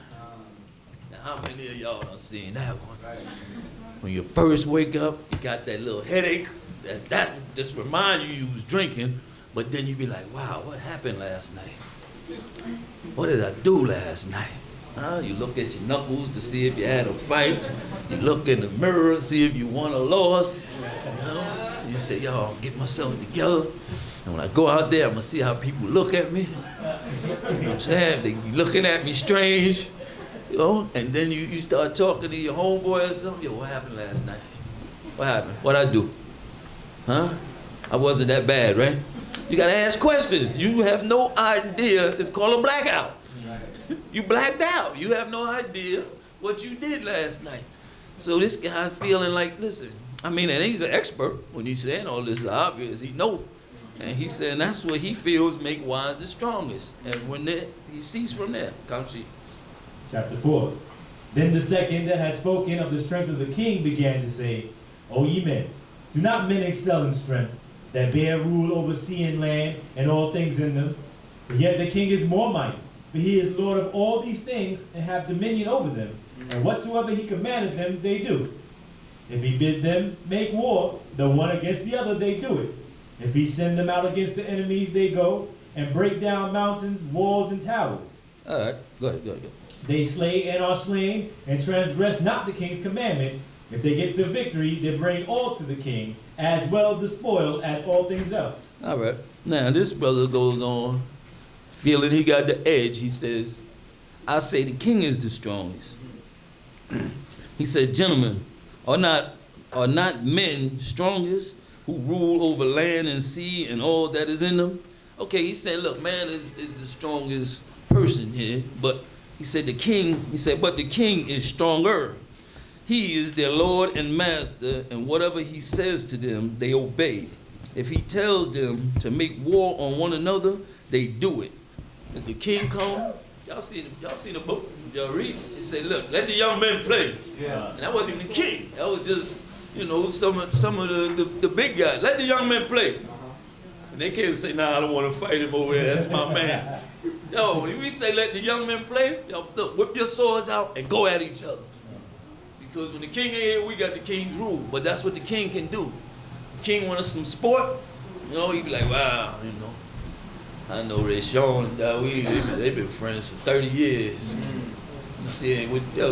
Now, how many of y'all done seen that one? When you first wake up, you got that little headache. That just remind you was drinking, but then you be like, wow, what happened last night? What did I do last night? You look at your knuckles to see if you had a fight. You look in the mirror to see if you won or lost. You say, yo, I'm getting myself together. And when I go out there, I'm going to see how people look at me. You know what I'm saying? They be looking at me strange. You know? And then you start talking to your homeboy or something. Yo, what happened last night? What happened? What'd I do? Huh? I wasn't that bad, right? You got to ask questions. You have no idea. It's called a blackout. You blacked out. You have no idea what you did last night. So this guy feeling like, listen, I mean, and he's an expert. When he's saying all this is obvious, he knows. And he's saying that's what he feels make wine the strongest. And when he ceased from there. Come see. Chapter 4. Then the second that had spoken of the strength of the king began to say, O ye men, do not men excel in strength, that bear rule over sea and land and all things in them? But yet the king is more mighty, for he is Lord of all these things and have dominion over them. And whatsoever he commanded them, they do. If he bid them make war, the one against the other, they do it. If he send them out against the enemies, they go and break down mountains, walls, and towers. All right, go ahead. They slay and are slain, and transgress not the king's commandment. If they get the victory, they bring all to the king, as well the spoil as all things else. All right. Now, this brother goes on, feeling he got the edge. He says, I say the king is the strongest. He said, gentlemen, are not men strongest who rule over land and sea and all that is in them? Okay, he said, look, man is the strongest person here, but he said the king, but the king is stronger. He is their Lord and master, and whatever he says to them, they obey. If he tells them to make war on one another, they do it. If the king comes, y'all see the book, y'all read it. It said, look, let the young men play. Yeah. And that wasn't even the king. That was just, some of the big guys. Let the young men play. And they can't say, nah, I don't want to fight him over there. That's my man. Yo, when we say let the young men play, yo, look, whip your swords out and go at each other. Because when the king ain't here, we got the king's rule. But that's what the king can do. The king wants some sport, he'd be like, wow, I know Ray Sean and Dawid, they've been friends for 30 years. You see,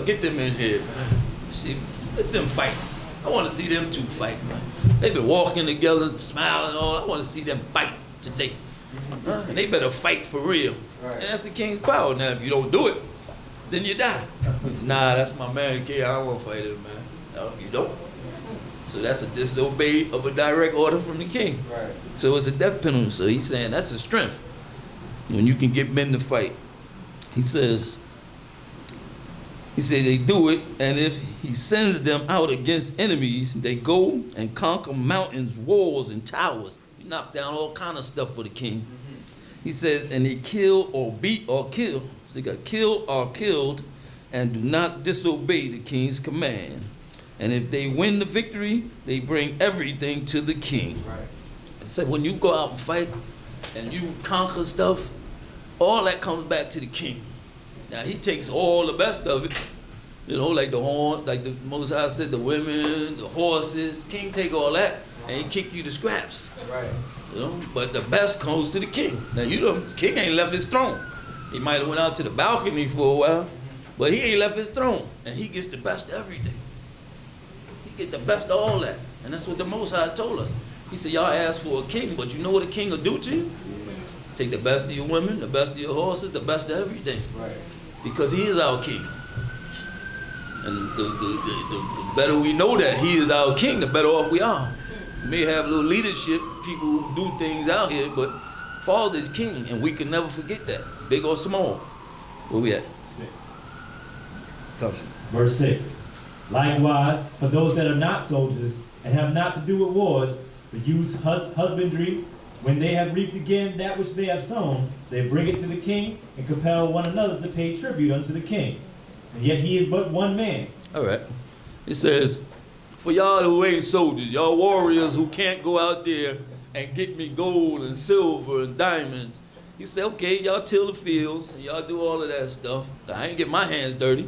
get them in here, man. See, let them fight. I want to see them two fight, man. They've been walking together, smiling and all. I want to see them fight today. And they better fight for real. Right. And that's the king's power. Now, if you don't do it, then you die. He said, nah, that's my man, king. I don't want to fight him, man. No, you don't. So that's a disobey of a direct order from the king. Right. So it's a death penalty. So he's saying that's a strength. When you can get men to fight. He says they do it, and if he sends them out against enemies, they go and conquer mountains, walls, and towers. He knocked down all kind of stuff for the king. He says, and they kill or beat or kill. So they got killed or killed, and do not disobey the king's command. And if they win the victory, they bring everything to the king. Right. So when you go out and fight, and you conquer stuff, all that comes back to the king. Now he takes all the best of it, like the horn, like the Most High said, the women, the horses. King take all that and he kick you to scraps. Right. But the best comes to the king. Now the king ain't left his throne. He might have went out to the balcony for a while, but he ain't left his throne, and he gets the best of everything. He get the best of all that, and that's what the Most High told us. He said, y'all ask for a king, but you know what a king will do to you? Take the best of your women, the best of your horses, the best of everything. Right. Because he is our king. And the better we know that he is our king, the better off we are. We may have little leadership, people who do things out here, but Father is king, and we can never forget that, big or small. Where we at? 6. Verse 6. Likewise, for those that are not soldiers and have not to do with wars, but use husbandry, when they have reaped again that which they have sown, they bring it to the king and compel one another to pay tribute unto the king. And yet he is but one man. All right. It says, for y'all who ain't soldiers, y'all warriors who can't go out there and get me gold and silver and diamonds. He said, okay, y'all till the fields and y'all do all of that stuff. I ain't get my hands dirty.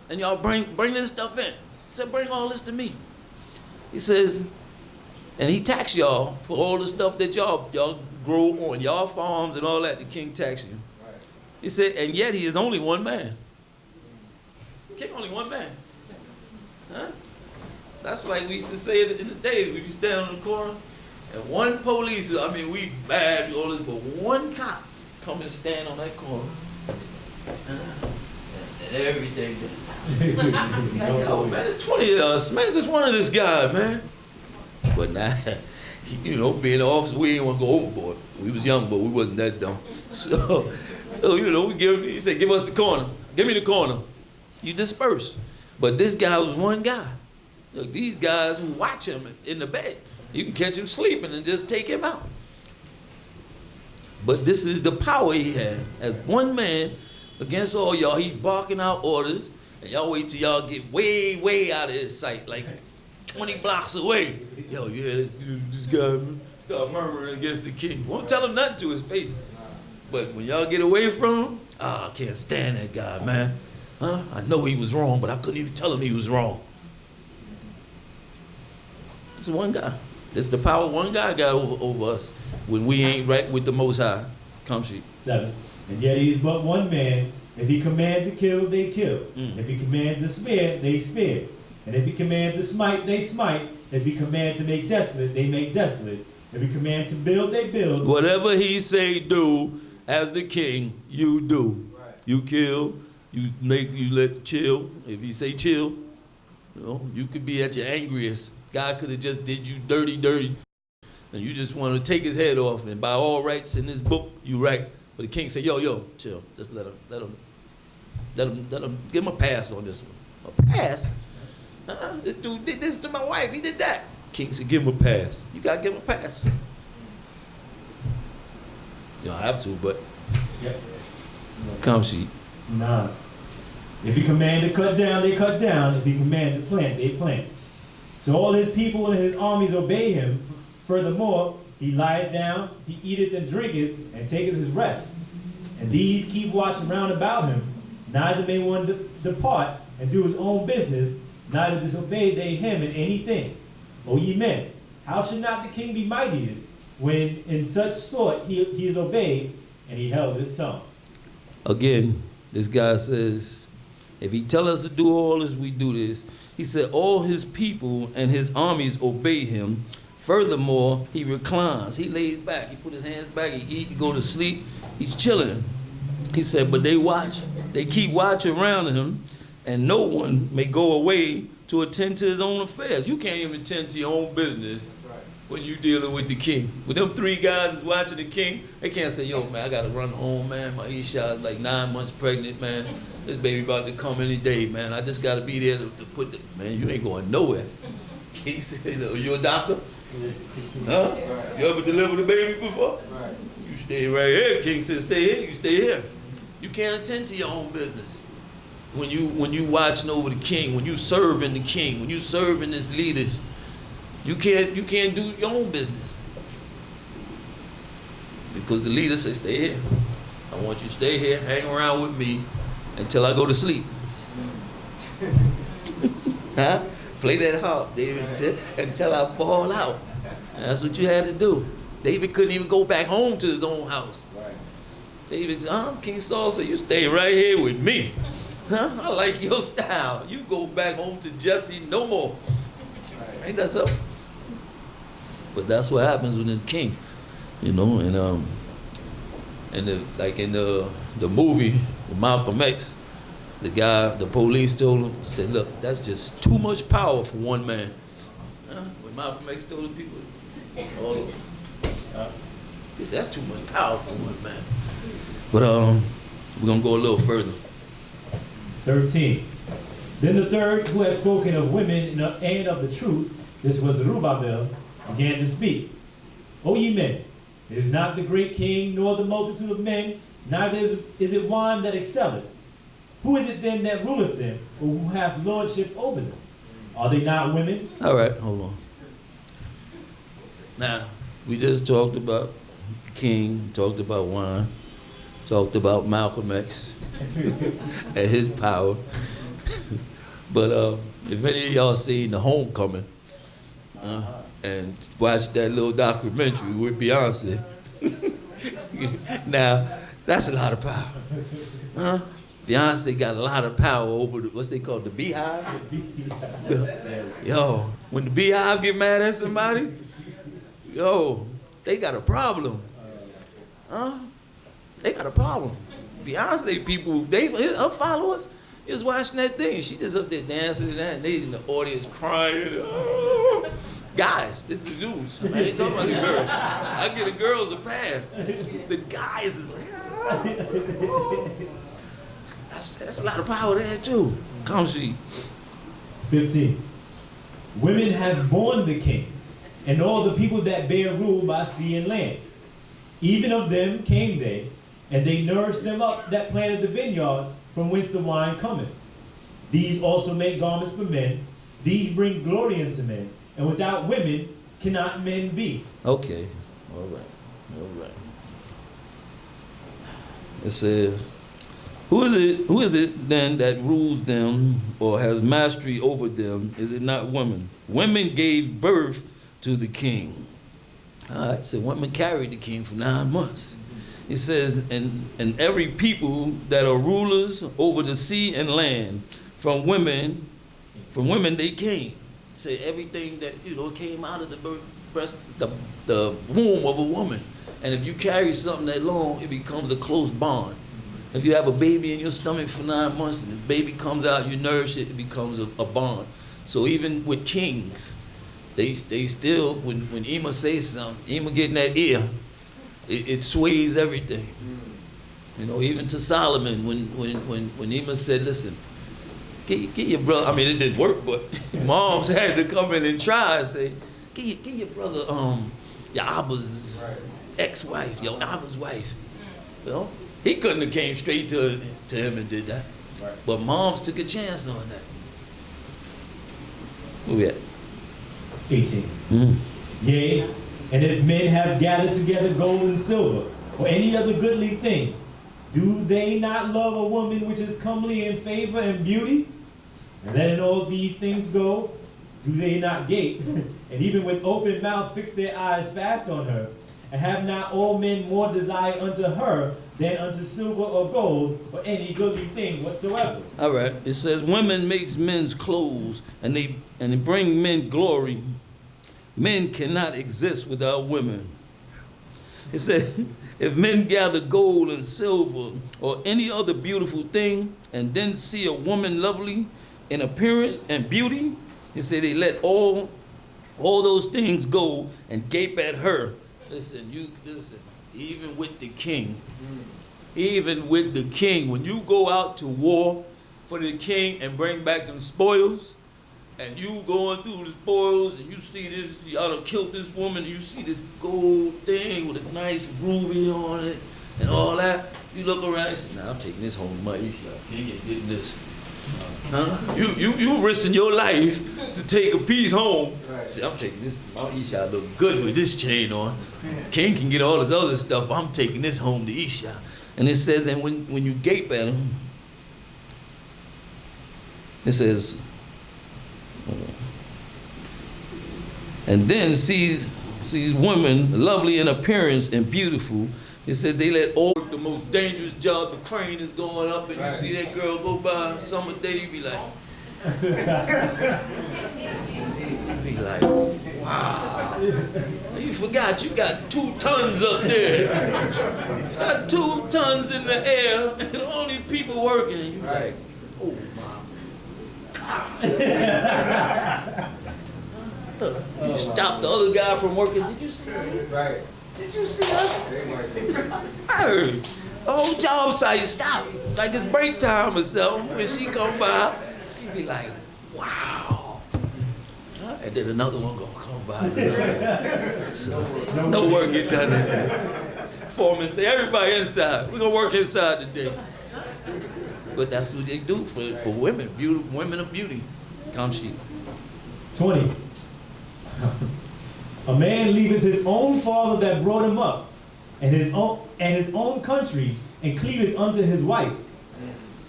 And y'all bring this stuff in. He said, bring all this to me. He says, and he tax y'all for all the stuff that y'all grow on y'all farms and all that. The king tax you. Right. He said, and yet he is only one man. The king only one man. Huh? That's like we used to say in the days. We used to stand on the corner, and one police, we bad, all this, but one cop come and stand on that corner. And everything just yo, man, it's 20 of us, man. It's just one of this guy, man. But now, being an officer, we didn't want to go overboard. We was young, but we wasn't that dumb. So he said, give us the corner. Give me the corner. You disperse. But this guy was one guy. Look, these guys who watch him in the bed, you can catch him sleeping and just take him out. But this is the power he had. As one man against all y'all, he barking out orders, and y'all wait till y'all get way, way out of his sight, like 20 blocks away. Yo, you hear this guy start murmuring against the king. Won't tell him nothing to his face. But when y'all get away from him, I can't stand that guy, man. I know he was wrong, but I couldn't even tell him he was wrong. It's one guy. It's the power one guy got over us when we ain't right with the Most High. Come sheep. 7. And yet he is but one man. If he commands to kill, they kill. If he commands to spare, they spare. And if he commands to smite, they smite. If he commands to make desolate, they make desolate. If he commands to build, they build. Whatever he say do, as the king, you do. Right. You kill, you let chill. If he say chill, you could be at your angriest. God could have just did you dirty, and you just want to take his head off. And by all rights in this book, you right. But the king said, yo, chill. Just let him, give him a pass on this one. A pass? This dude did this to my wife. He did that. King said, give him a pass. You got to give him a pass. You don't have to, but come sheet. Nah. If he command to cut down, they cut down. If he command to plant, they plant. So all his people and his armies obey him. Furthermore, he lieth down, he eateth and drinketh, and taketh his rest. And these keep watch round about him. Neither may one depart and do his own business, neither disobey they him in anything. O ye men, how should not the king be mightiest, when in such sort he is obeyed, and he held his tongue? Again, this guy says, if he tell us to do all this, we do this. He said, all his people and his armies obey him. Furthermore, he reclines, he lays back, he put his hands back, he eat, he go to sleep, he's chilling. He said, but they keep watch around him, and no one may go away to attend to his own affairs. You can't even attend to your own business when you're dealing with the king. With them 3 guys is watching the king, they can't say, yo, man, I got to run home, man. My Issachar is like 9 months pregnant, man. This baby about to come any day, man. I just got to be there to put the, man, you ain't going nowhere. King said, you a doctor? Huh? You ever delivered a baby before? You stay right here. King said, stay here, you stay here. You can't attend to your own business. When you watching over the king, when you serving the king, when you serving his leaders, you can't do your own business. Because the leader says, stay here. I want you to stay here, hang around with me until I go to sleep. Huh? Play that harp, David, until I fall out. And that's what you had to do. David couldn't even go back home to his own house. David, King Saul said, you stay right here with me. Huh? I like your style. You go back home to Jesse no more. Ain't that so? But that's what happens with the king, you know. And like in the movie with Malcolm X, the police told him, said, look, that's just too much power for one man. When Malcolm X told the people, all of them, he said, that's too much power for one man. But we're going to go a little further. 13. Then the third, who had spoken of women and of the truth, this was Zerubbabel, began to speak. O ye men, it is not the great king, nor the multitude of men, neither is it one that excelleth. Who is it then that ruleth them, or who hath lordship over them? Are they not women? All right, hold on. Now, we just talked about king, talked about wine, talked about Malcolm X and his power. But if any of y'all seen The Homecoming and watched that little documentary with Beyonce, now, that's a lot of power. Beyonce got a lot of power over what's they call the beehive. Yo, when the beehive get mad at somebody, yo, they got a problem. They got a problem. Beyonce people, her followers is watching that thing. She just up there dancing and that, and they in the audience crying. Oh. Guys, this is the dudes. I ain't talking about the girls. I give the girls a pass. The guys is like, oh. That's a lot of power there too. Come see. 15. Women have borne the king, and all the people that bear rule by sea and land. Even of them came they, and they nourished them up that planted the vineyards from whence the wine cometh. These also make garments for men. These bring glory unto men. And without women cannot men be. Okay. All right. It says, who is it then that rules them or has mastery over them? Is it not women? Women gave birth to the king. All right, so women carried the king for 9 months. It says, and every people that are rulers over the sea and land, from women they came. Say everything that came out of the breast, the womb of a woman. And if you carry something that long, it becomes a close bond. If you have a baby in your stomach for 9 months and the baby comes out, you nourish it, it becomes a bond. So even with kings, they still, when Ema says something, Ema get in that ear, it sways everything. You know, even to Solomon, when Ema said, listen, get your brother, I mean, it didn't work, but moms had to come in and try and say, get your brother, your Abba's ex-wife, your Abba's wife. You know, he couldn't have came straight to him and did that. Right. But moms took a chance on that. Where we at? 18. Yea, and if men have gathered together gold and silver, or any other goodly thing, do they not love a woman which is comely in favor and beauty? And letting all these things go, do they not gape, and even with open mouth fix their eyes fast on her? And have not all men more desire unto her than unto silver or gold, or any goodly thing whatsoever? All right. It says, women makes men's clothes, and they bring men glory. Men cannot exist without women. It said, if men gather gold and silver or any other beautiful thing, and then see a woman lovely in appearance and beauty, it said they let all those things go and gape at her. Listen, even with the king, when you go out to war for the king and bring back them spoils, and you going through the spoils, and you see this, you ought to kill this woman, and you see this gold thing with a nice ruby on it, and all that, you look around and say, nah, I'm taking this home to my Issachar. King ain't getting this. Huh? You risking your life to take a piece home. Right. See, I'm taking this, my Issachar look good with this chain on. King can get all this other stuff. I'm taking this home to Issachar. And it says, and when you gape at him, it says, and then sees women lovely in appearance and beautiful. It said they let all the most dangerous job, the crane is going up, and you see that girl go by summer day, you be like, wow. You forgot you got 2 tons up there. You got 2 tons in the air, and the only people working, and you like, oh my God. You stopped the other guy from working. Did you see her? Right. Did you see her? I heard. The whole job site stopped. Like it's break time or something. When she come by, you be like, wow. And then another one gonna come by. So, no work get done in there. Foreman say, everybody inside. We're gonna work inside today. But that's what they do for women, women of beauty. Come sheep. 20. A man leaveth his own father that brought him up, and his own country, and cleaveth unto his wife.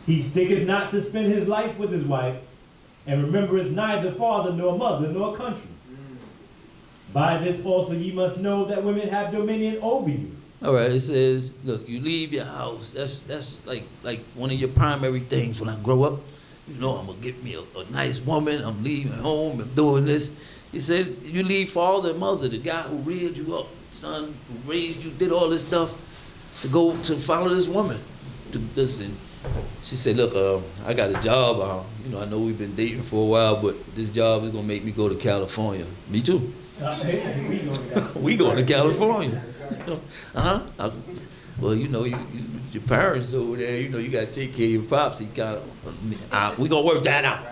He sticketh not to spend his life with his wife, and remembereth neither father nor mother nor country. By this also ye must know that women have dominion over you. All right, it says, look, you leave your house. That's like one of your primary things when I grow up. You know, I'm gonna get me a nice woman. I'm leaving home. I'm doing this. He says, you leave father and mother, the guy who reared you up, son who raised you, did all this stuff, to go to follow this woman. To listen. She said, look, I got a job. You know, I know we've been dating for a while, but this job is gonna make me go to California. Me too. We going to California. Well, you know, your parents over there, you know, you got to take care of your pops. He kind of, we going to work that out.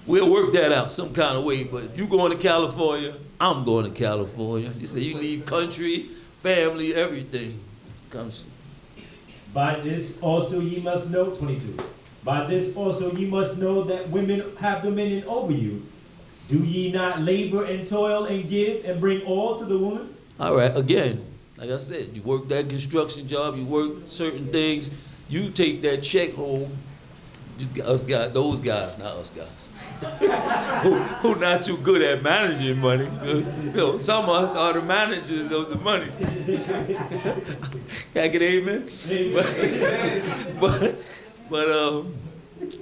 We'll work that out some kind of way, but you going to California, I'm going to California. You say you leave country, family, everything. Comes. By this also ye must know, 22. By this also ye must know that women have dominion over you. Do ye not labor and toil and give and bring all to the woman? All right, again, like I said, you work that construction job, you work certain things, you take that check home. Us guys, those guys, not us guys, who not too good at managing money. You know, some of us are the managers of the money. Can I get amen?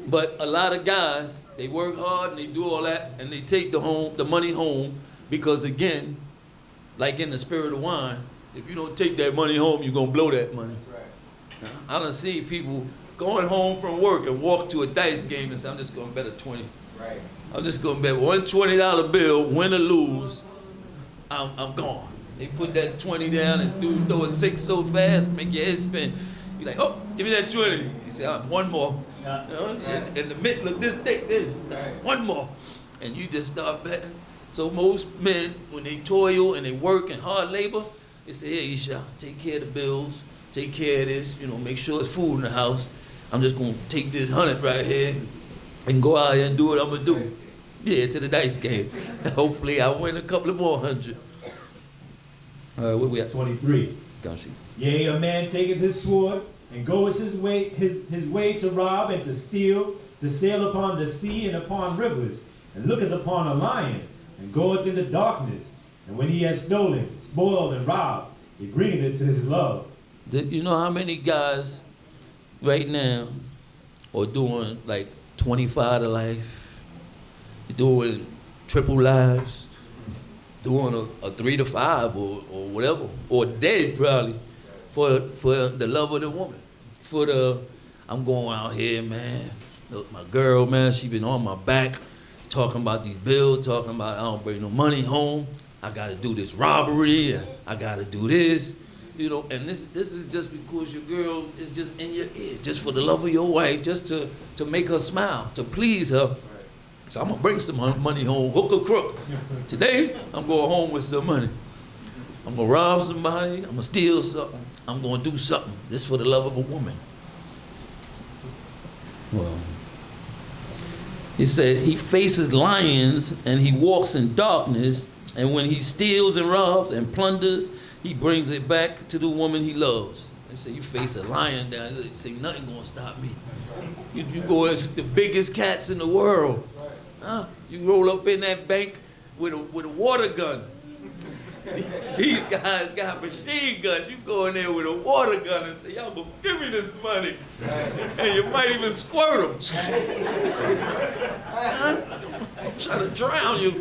But a lot of guys, they work hard and they do all that and they take the money home because, again, like in the spirit of wine, if you don't take that money home, you're gonna blow that money. Now, I done see people going home from work and walk to a dice game and say, I'm just gonna bet a 20. Right. I'm just gonna bet one $20 bill, win or lose, I'm gone. They put that 20 down and throw a 6 so fast, make your head spin. Be like, oh, give me that 20. He said, one more. You know? And the mint look this thick, this. One more. And you just start betting. So most men, when they toil and they work and hard labor, they say, hey, Isha, take care of the bills, take care of this, make sure there's food in the house. I'm just going to take this 100 right here and go out here and do what I'm going to do. Yeah, to the dice game. Hopefully I win a couple of more 100. All right, where we at? 23. Gotcha. Yea, a man taketh his sword, and goeth his way to rob and to steal, to sail upon the sea and upon rivers, and looketh upon a lion, and goeth into darkness. And when he has stolen, spoiled, and robbed, he bringeth it to his love. You know how many guys right now are doing like 25 to life, doing triple lives, doing a 3 to 5 or whatever, or dead probably, for the love of the woman. I'm going out here, man. Look, my girl, man, she been on my back, talking about these bills, talking about I don't bring no money home. I gotta do this robbery, I gotta do this, and this is just because your girl is just in your ear, just for the love of your wife, just to make her smile, to please her. So I'm gonna bring some money home, hook or crook. Today, I'm going home with some money. I'm gonna rob somebody, I'm gonna steal something, I'm gonna do something. This for the love of a woman. Well, he said he faces lions and he walks in darkness, and when he steals and robs and plunders, he brings it back to the woman he loves. They say you face a lion down there, you say nothing gonna stop me. You go as the biggest cats in the world. Huh? You roll up in that bank with a water gun. These guys got machine guns. You go in there with a water gun and say, y'all gonna give me this money. And you might even squirt them. I'm trying to drown you.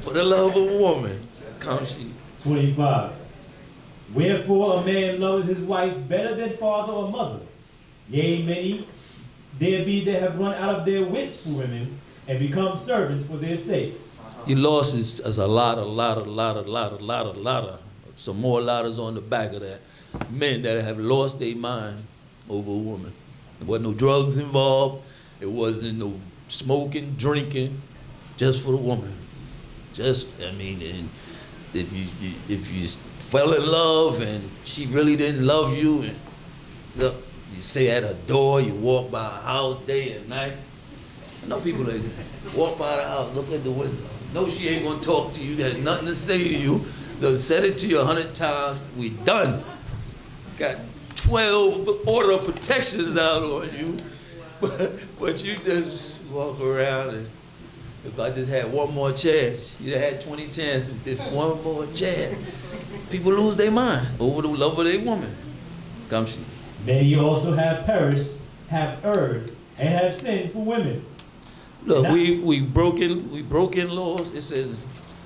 For the love of a woman. Come she. 25. Wherefore a man loveth his wife better than father or mother. Yea, many there be that have run out of their wits for women and become servants for their sakes. He lost as a lot. Some more lotters on the back of that. Men that have lost their mind over a woman. There wasn't no drugs involved. It wasn't no smoking, drinking, just for the woman. And if you fell in love and she really didn't love you, and look, you say at her door, you walk by her house day and night. I know people like that. Walk by the house, look at the window. No, she ain't gonna talk to you. There's nothing to say to you. They'll said it to you 100 times. We done. Got 12 order of protections out on you, but you just walk around and if I just had one more chance, you'd have had 20 chances. Just one more chance. People lose their mind over the love of their woman. Come she. Many also have perished, have erred, and have sinned for women. Look, we broken laws. It says,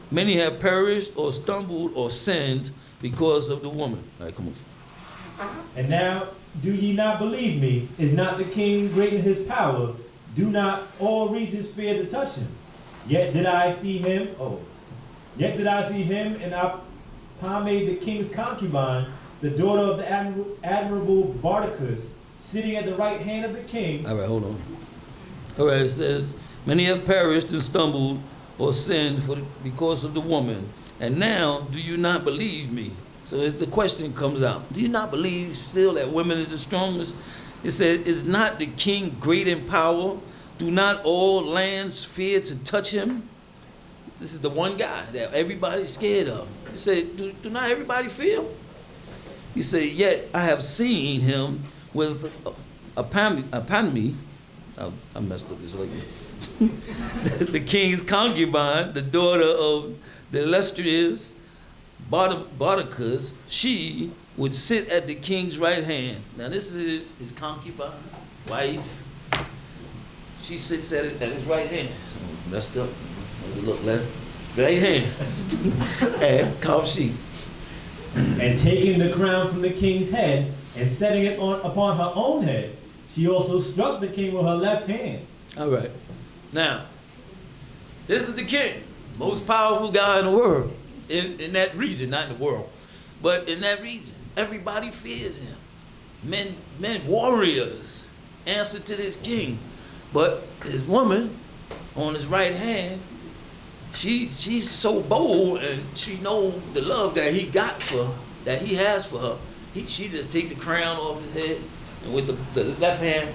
many have perished or stumbled or sinned because of the woman. All right, come on. And now, do ye not believe me? Is not the king great in his power? Do not all regions fear to touch him? Yet did I see him, and I pomade the king's concubine, the daughter of the admirable Bardicus, sitting at the right hand of the king. All right, hold on. All right, it says, many have perished and stumbled or sinned because of the woman. And now, do you not believe me? So the question comes out. Do you not believe still that women is the strongest? It says, is not the king great in power? Do not all lands fear to touch him? This is the one guy that everybody's scared of. He said, do not everybody fear? He said, yet I have seen him with upon me. I messed up this lady. The king's concubine, the daughter of the illustrious Bardicus, she would sit at the king's right hand. Now this is his concubine, wife. She sits at his right hand. Messed up. Look, left. Right hand. And come she. And taking the crown from the king's head and setting it upon her own head, she also struck the king with her left hand. All right. Now, this is the king, most powerful guy in the world, in that region, not in the world, but in that region. Everybody fears him. Men, warriors, answer to this king. But his woman on his right hand, she's so bold, and she knows the love that he has for her. She just take the crown off his head, and with the left hand,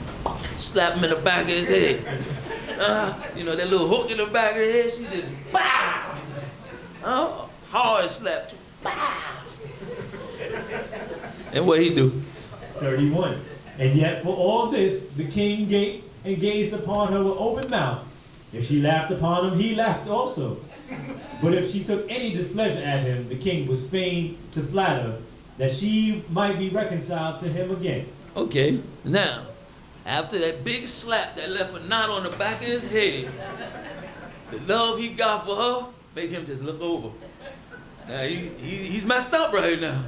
slap him in the back of his head. You know, that little hook in the back of his head, she just, bah! Hard slap. Bah! And what he do? 31. And yet for all this, the king gazed upon her with open mouth. If she laughed upon him, he laughed also. But if she took any displeasure at him, the king was fain to flatter, that she might be reconciled to him again. Okay, now, after that big slap that left a knot on the back of his head, the love he got for her made him just look over. Now, he's messed up right now.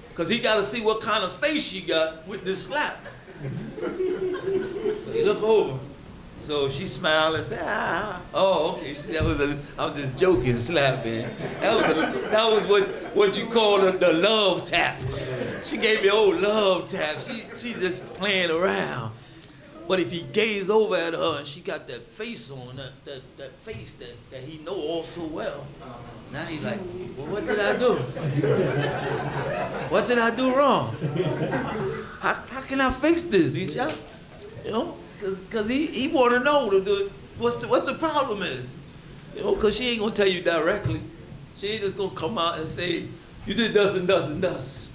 Because he got to see what kind of face she got with this slap. So he looked over. So she smiled and said, oh, okay. I'm just joking, slapping. That was what you call the love tap. She gave me old love tap. She just playing around. But if he gazed over at her and she got that face on, that face that he know all so well, now he's like, well, what did I do? What did I do wrong? How can I fix this? You know, because he want to know what's the problem is. You know, because she ain't going to tell you directly. She ain't just going to come out and say, you did thus and thus and thus.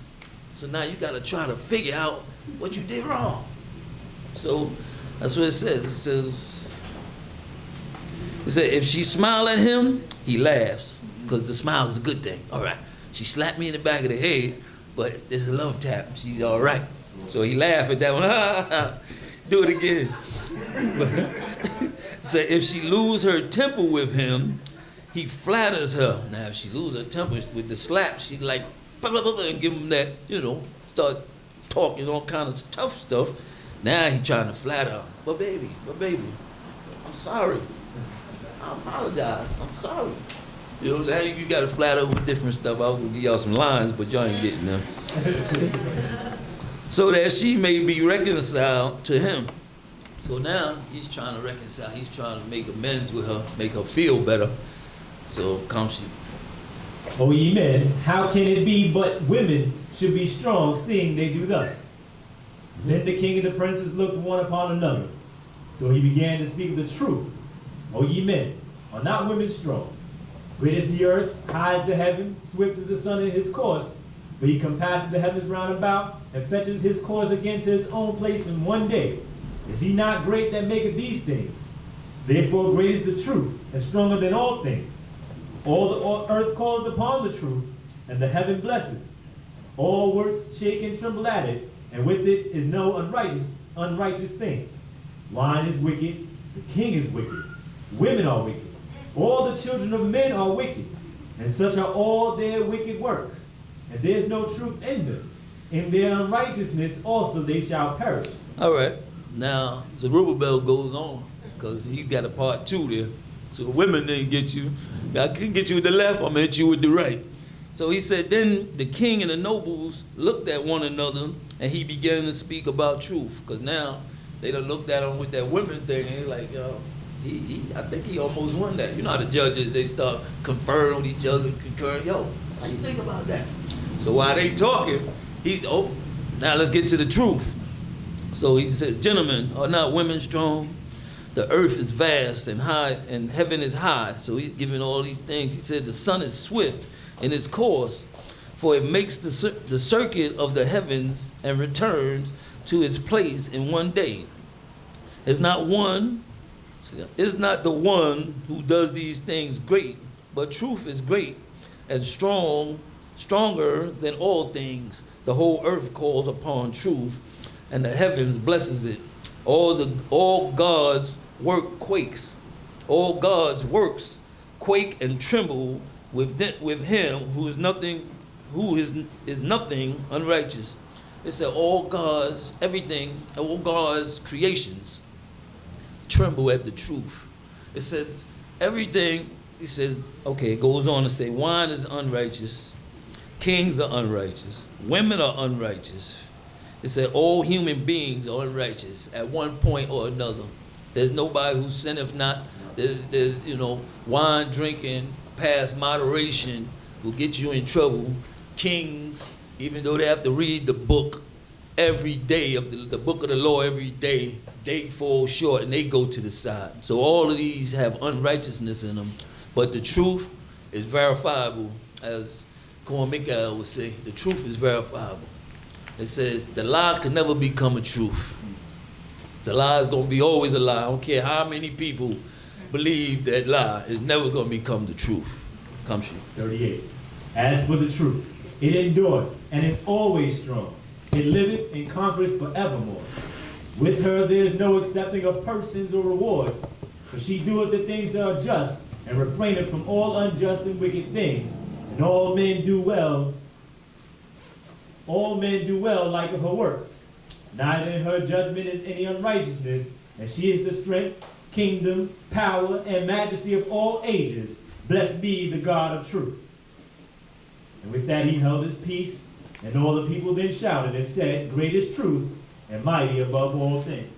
So now you got to try to figure out what you did wrong. So that's what it says. It says, if she smile at him, he laughs. Because the smile is a good thing. All right. She slapped me in the back of the head, but there's a love tap. She's all right. So he laughed at that one. Do it again. So if she lose her temper with him, he flatters her. Now, if she lose her temper with the slap, she like, blah, blah, blah, and give him that, you know, start talking all kind of tough stuff. Now he trying to flatter her. But baby, I'm sorry. I apologize. I'm sorry. You know, now you got to flatter with different stuff. I was going to give y'all some lines, but y'all ain't getting them. So that she may be reconciled to him. So now he's trying to reconcile. He's trying to make amends with her, make her feel better. So comes she. O ye men, how can it be but women should be strong, seeing they do thus? Then the king and the princes looked one upon another. So he began to speak the truth. O ye men, are not women strong? Great is the earth, high as the heaven, swift as the sun in his course. But he compasses the heavens round about, and fetcheth his course again to his own place in one day. Is he not great that maketh these things? Therefore great is the truth, and stronger than all things. All the earth calleth upon the truth, and the heaven blesseth. All works shake and tremble at it, and with it is no unrighteous thing. Wine is wicked, the king is wicked, women are wicked, all the children of men are wicked, and such are all their wicked works. And there is no truth in them. In their unrighteousness also they shall perish. All right. Now, Zerubbabel goes on, because he's got a part 2 there. So women didn't get you. I couldn't get you with the left, I'm going to hit you with the right. So he said, then the king and the nobles looked at one another, and he began to speak about truth. Because now they done looked at him with that women thing, and they're like, yo, I think he almost won that. You know how the judges, they start conferring with each other, concurring. Yo, how you think about that? So while they talking, now let's get to the truth. So he said, gentlemen, are not women strong? The earth is vast and high, and heaven is high. So he's giving all these things. He said, the sun is swift in its course, for it makes the circuit of the heavens and returns to its place in one day. Is not the one who does these things great, but truth is great and stronger than all things. The whole earth calls upon truth, and the heavens blesses it. All God's work quakes. All God's works quake and tremble with him who is nothing unrighteous. It said all God's everything, all God's creations tremble at the truth. It says everything. It says, okay, it goes on to say wine is unrighteous, Kings are unrighteous. Women are unrighteous. It said all human beings are unrighteous at one point or another. There's nobody who sinneth not. There's wine drinking past moderation will get you in trouble. Kings, even though they have to read the book every day of the book of the law every day, they fall short and they go to the side. So all of these have unrighteousness in them. But the truth is verifiable, as Corn Mikael would say. The truth is verifiable. It says the lie can never become a truth. The lie is going to be always a lie. I don't care how many people believe that lie is never going to become the truth. Come shoot. 38. As for the truth, it endureth and is always strong. It liveth and conquereth forevermore. With her there is no accepting of persons or rewards, for she doeth the things that are just, and refraineth from all unjust and wicked things. And all men do well like of her works. Neither in her judgment is any unrighteousness, and she is the strength, kingdom, power, and majesty of all ages. Blessed be the God of truth. And with that he held his peace, and all the people then shouted and said, Great is truth, and mighty above all things.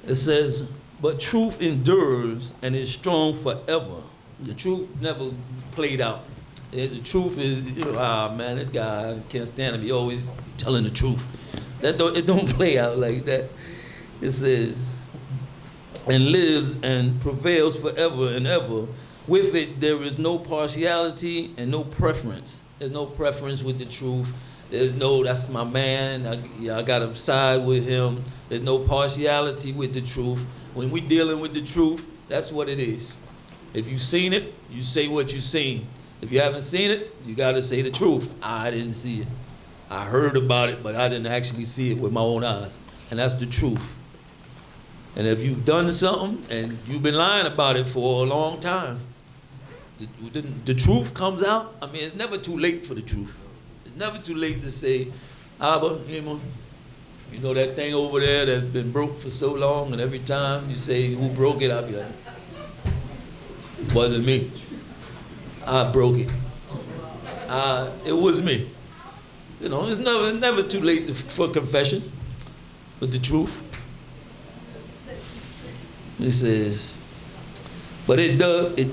It says, but truth endures and is strong forever. The truth never played out. The truth is, man, this guy, I can't stand him. He always telling the truth. It don't play out like that. It says, and lives and prevails forever and ever. With it, there is no partiality and no preference. There's no preference with the truth. There's no, that's my man, I got to side with him. There's no partiality with the truth. When we dealing with the truth, that's what it is. If you've seen it, you say what you've seen. If you haven't seen it, you got to say the truth. I didn't see it. I heard about it, but I didn't actually see it with my own eyes. And that's the truth. And if you've done something and you've been lying about it for a long time, the truth comes out. I mean, it's never too late for the truth. It's never too late to say, Abba, Hima, you know that thing over there that's been broke for so long, and every time you say, who broke it, I'll be like, it wasn't me. I broke it. It was me. It's never too late for confession with the truth. It says, but it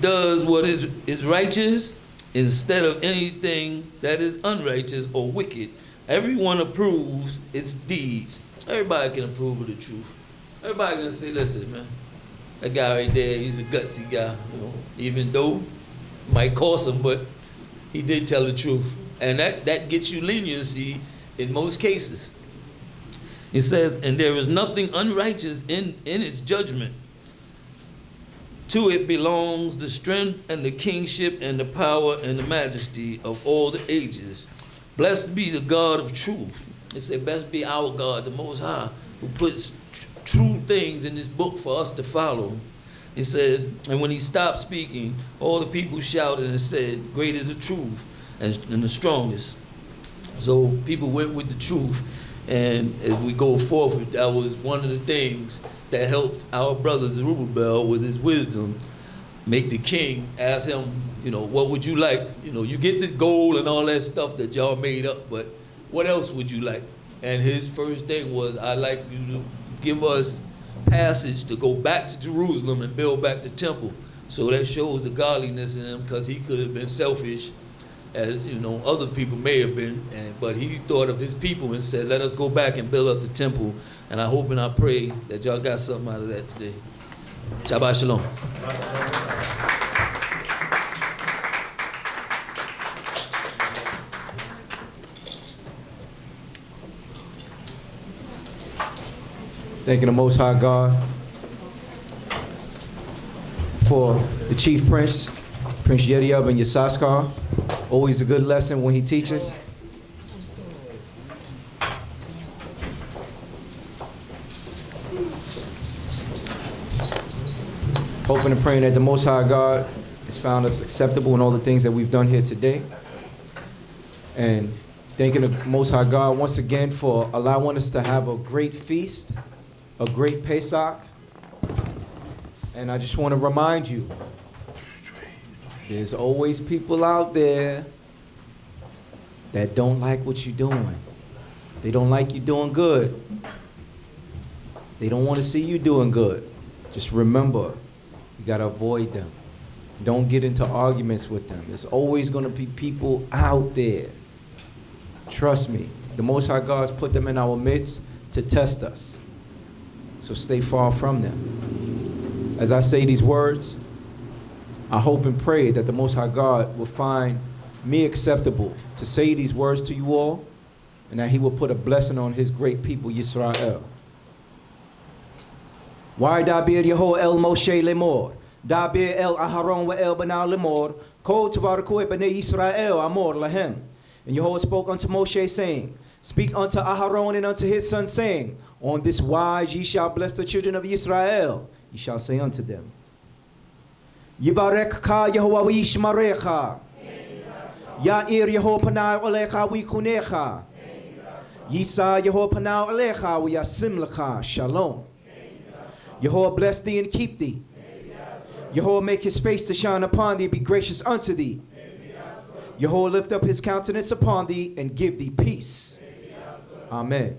does what is righteous instead of anything that is unrighteous or wicked. Everyone approves its deeds. Everybody can approve of the truth. Everybody can say, listen, man, that guy right there, he's a gutsy guy. Even though it might cost him, but he did tell the truth. And that gets you leniency in most cases. It says, and there is nothing unrighteous in its judgment. To it belongs the strength and the kingship and the power and the majesty of all the ages. Blessed be the God of truth. It said, blessed be our God, the Most High, who puts true things in this book for us to follow. It says, and when he stopped speaking, all the people shouted and said, great is the truth and the strongest. So people went with the truth. And as we go forward, that was one of the things that helped our brother Zerubbabel with his wisdom make the king ask him, what would you like? You get the gold and all that stuff that y'all made up, but what else would you like? And his first thing was, I'd like you to give us passage to go back to Jerusalem and build back the temple. So that shows the godliness in him, because he could have been selfish, as other people may have been, but he thought of his people and said, let us go back and build up the temple. And I hope and I pray that y'all got something out of that today. Shabbat Shalom. Thanking the Most High God for the Chief Prince, Prince Yeriel and Issachar. Always a good lesson when he teaches. Hoping and praying that the Most High God has found us acceptable in all the things that we've done here today. And thanking the Most High God once again for allowing us to have a great feast, a great Pesach. And I just want to remind you, there's always people out there that don't like what you're doing. They don't like you doing good. They don't want to see you doing good. Just remember, you got to avoid them. Don't get into arguments with them. There's always going to be people out there. Trust me. The Most High God's put them in our midst to test us. So stay far from them. As I say these words, I hope and pray that the Most High God will find me acceptable to say these words to you all, and that he will put a blessing on his great people, Yisrael. Why dabir Yeho el Moshe lemor, dabir el Aharon wa el Banal lemor, kol tavarakue b'nei Yisrael amor lahem. And Yehovah spoke unto Moshe, saying, speak unto Aharon and unto his son, saying, on this wise ye shall bless the children of Yisrael. Ye shall say unto them, Yivarekha Yehovah v'yishmarecha, Ya'ir Yehovah panav olecha v'yikunecha, Yisa Yehovah panav olecha v'yasim lecha, Shalom. Yehovah bless thee and keep thee. Yehovah make his face to shine upon thee and be gracious unto thee. Yehovah lift up his countenance upon thee and give thee peace. Amen.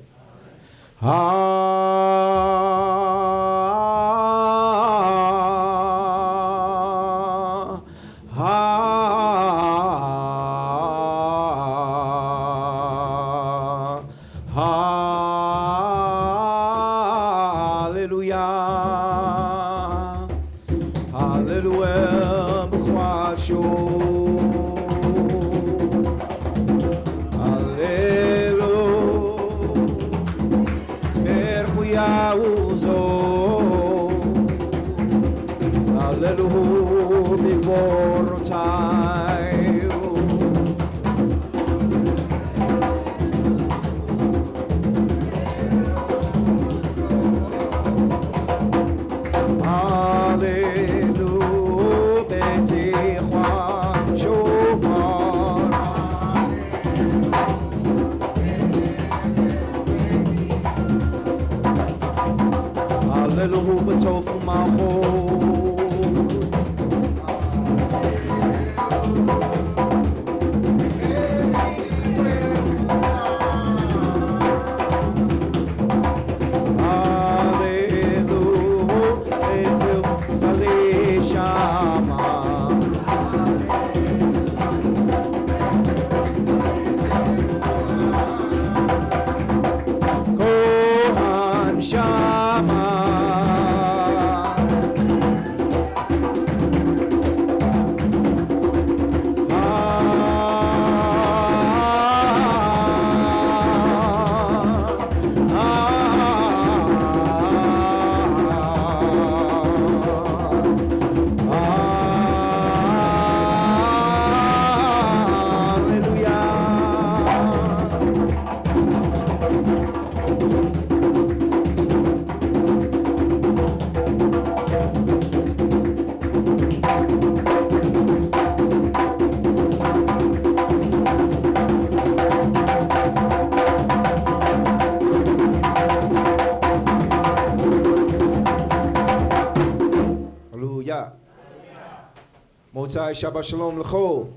Shabbat Shalom l'chol.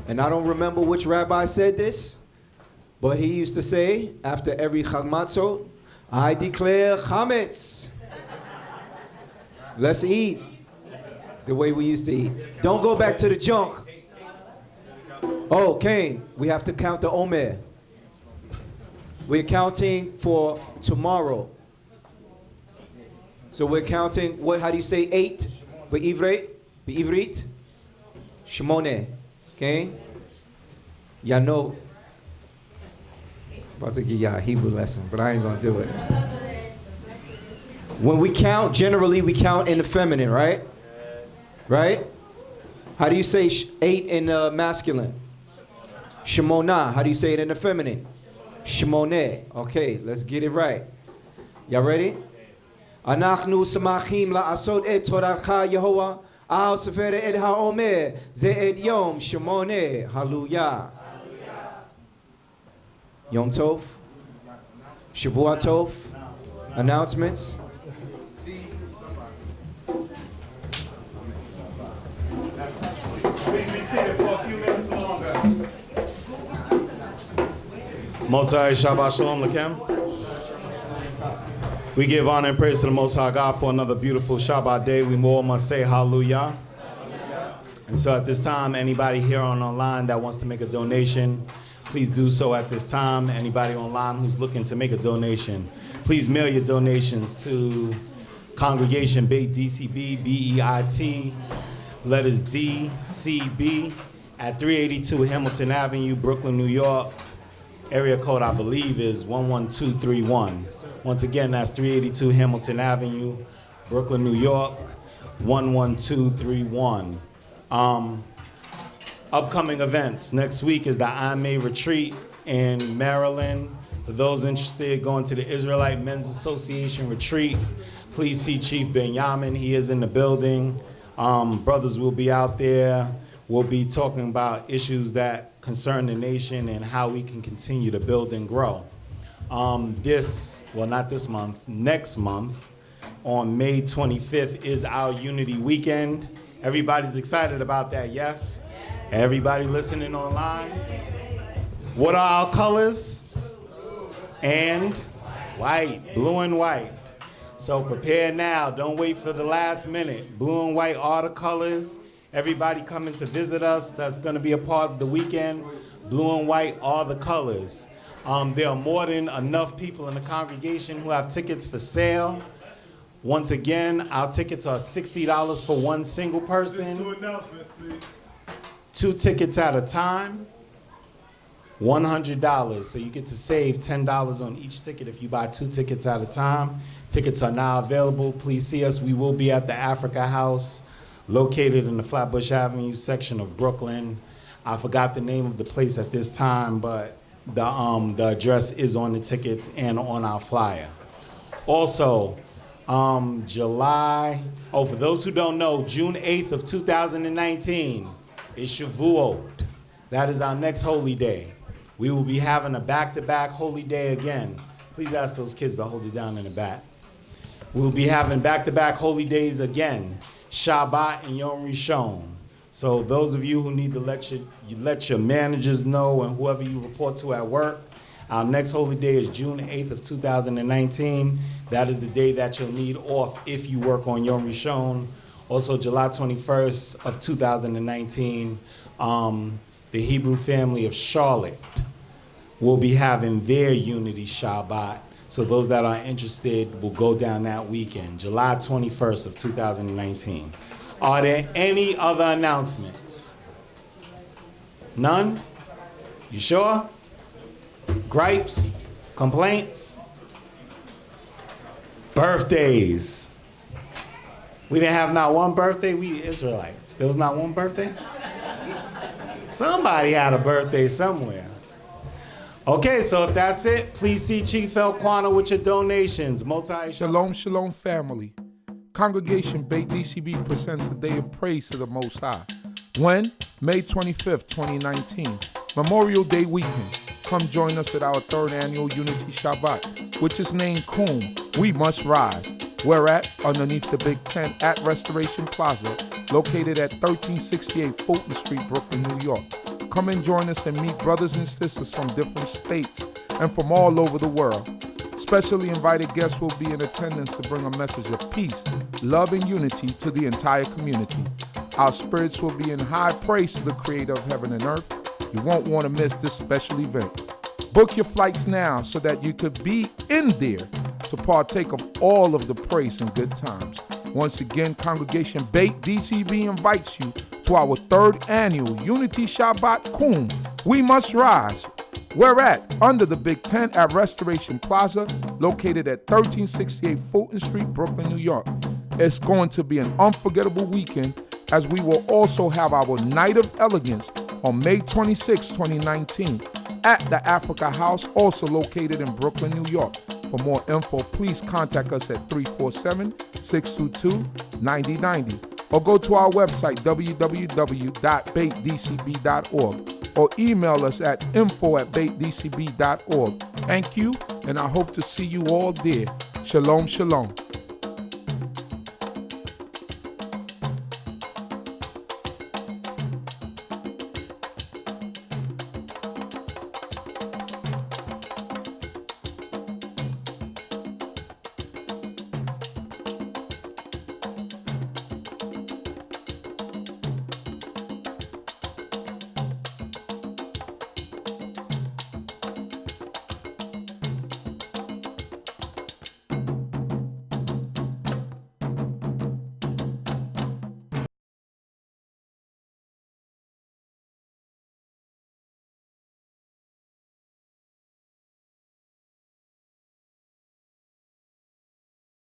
And I don't remember which rabbi said this, but he used to say, after every Chag Matzot, I declare chametz. Let's eat the way we used to eat. Don't go back to the junk. Oh, Cain, we have to count the Omer. We're counting for tomorrow. So we're counting, what? How do you say 8? Be'ivrit, Shemone. Okay? Y'all know. About to give y'all a Hebrew lesson, but I ain't gonna do it. When we count, generally we count in the feminine, right? Right? How do you say 8 in the masculine? Shemona. How do you say it in the feminine? Shemone. Okay, let's get it right. Y'all ready? Anachnu samachim la'asod et toratcha Yehovah. Al sefer et ha'omer ze et yom shemone. Hallelujah. Yom Tov. Shavua Tov. Announcements. Please be seated for a few minutes longer. Multi Shabbat Shalom Lakem. We give honor and praise to the Most High God for another beautiful Shabbat day. We all must say hallelujah. And so at this time, anybody here on online that wants to make a donation, please do so at this time. Anybody online who's looking to make a donation, please mail your donations to Congregation Beit D.C.B, B-E-I-T, letters D.C.B, at 382 Hamilton Avenue, Brooklyn, New York. Area code, I believe, is 11231. Once again, that's 382 Hamilton Avenue, Brooklyn, New York, 11231. Upcoming events. Next week is the IMA retreat in Maryland. For those interested, going to the Israelite Men's Association retreat, please see Chief Benjamin. He is in the building. Brothers will be out there. We'll be talking about issues that concern the nation and how we can continue to build and grow. Not this month, next month, on May 25th is our Unity Weekend. Everybody's excited about that, yes? Everybody listening online? What are our colors? And white, blue and white. So prepare now, don't wait for the last minute. Blue and white are the colors. Everybody coming to visit us that's gonna be a part of the weekend, blue and white are the colors. There are more than enough people in the congregation who have tickets for sale. Once again, our tickets are $60 for one single person. 2 tickets at a time, $100. So you get to save $10 on each ticket if you buy 2 tickets at a time. Tickets are now available. Please see us. We will be at the Africa House, located in the Flatbush Avenue section of Brooklyn. I forgot the name of the place at this time, but the address is on the tickets and on our flyer. Also, for those who don't know, June 8th of 2019 is Shavuot. That is our next holy day. We will be having a back-to-back holy day again. Please ask those kids to hold it down in the back. We'll be having back-to-back holy days again, Shabbat and Yom Rishon. So those of you who need to let your managers know and whoever you report to at work, our next holy day is June 8th of 2019. That is the day that you'll need off if you work on Yom Rishon. Also, July 21st of 2019, the Hebrew family of Charlotte will be having their Unity Shabbat. So those that are interested will go down that weekend, July 21st of 2019. Are there any other announcements? None? You sure? Gripes? Complaints? Birthdays. We didn't have not one birthday? We Israelites. There was not one birthday? Somebody had a birthday somewhere. Okay, so if that's it, please see Chief Elquana with your donations. Shalom, shalom, family. Congregation Beit D.c.b presents a day of praise to the Most High. When? May 25th, 2019, Memorial Day weekend. Come join us at our 3rd annual Unity Shabbat, which is named Kum, We Must Rise. We're at underneath the big tent at Restoration Plaza, located at 1368 Fulton Street, Brooklyn, New York. Come and join us and meet brothers and sisters from different states and from all over the world. Specially invited guests will be in attendance to bring a message of peace, love, and unity to the entire community. Our spirits will be in high praise to the Creator of heaven and earth. You won't want to miss this special event. Book your flights now so that you could be in there to partake of all of the praise and good times. Once again, Congregation Beit D.c.b invites you to our 3rd annual Unity Shabbat Kum, We Must Rise. We're at under the big tent at Restoration Plaza, located at 1368 Fulton Street, Brooklyn, New York. It's going to be an unforgettable weekend, as we will also have our Night of Elegance on May 26, 2019, at the Africa House, also located in Brooklyn, New York. For more info, please contact us at 347-622-9090 or go to our website, www.baitdcb.org, or email us at info@baitdcb.org. Thank you, and I hope to see you all there. Shalom, shalom.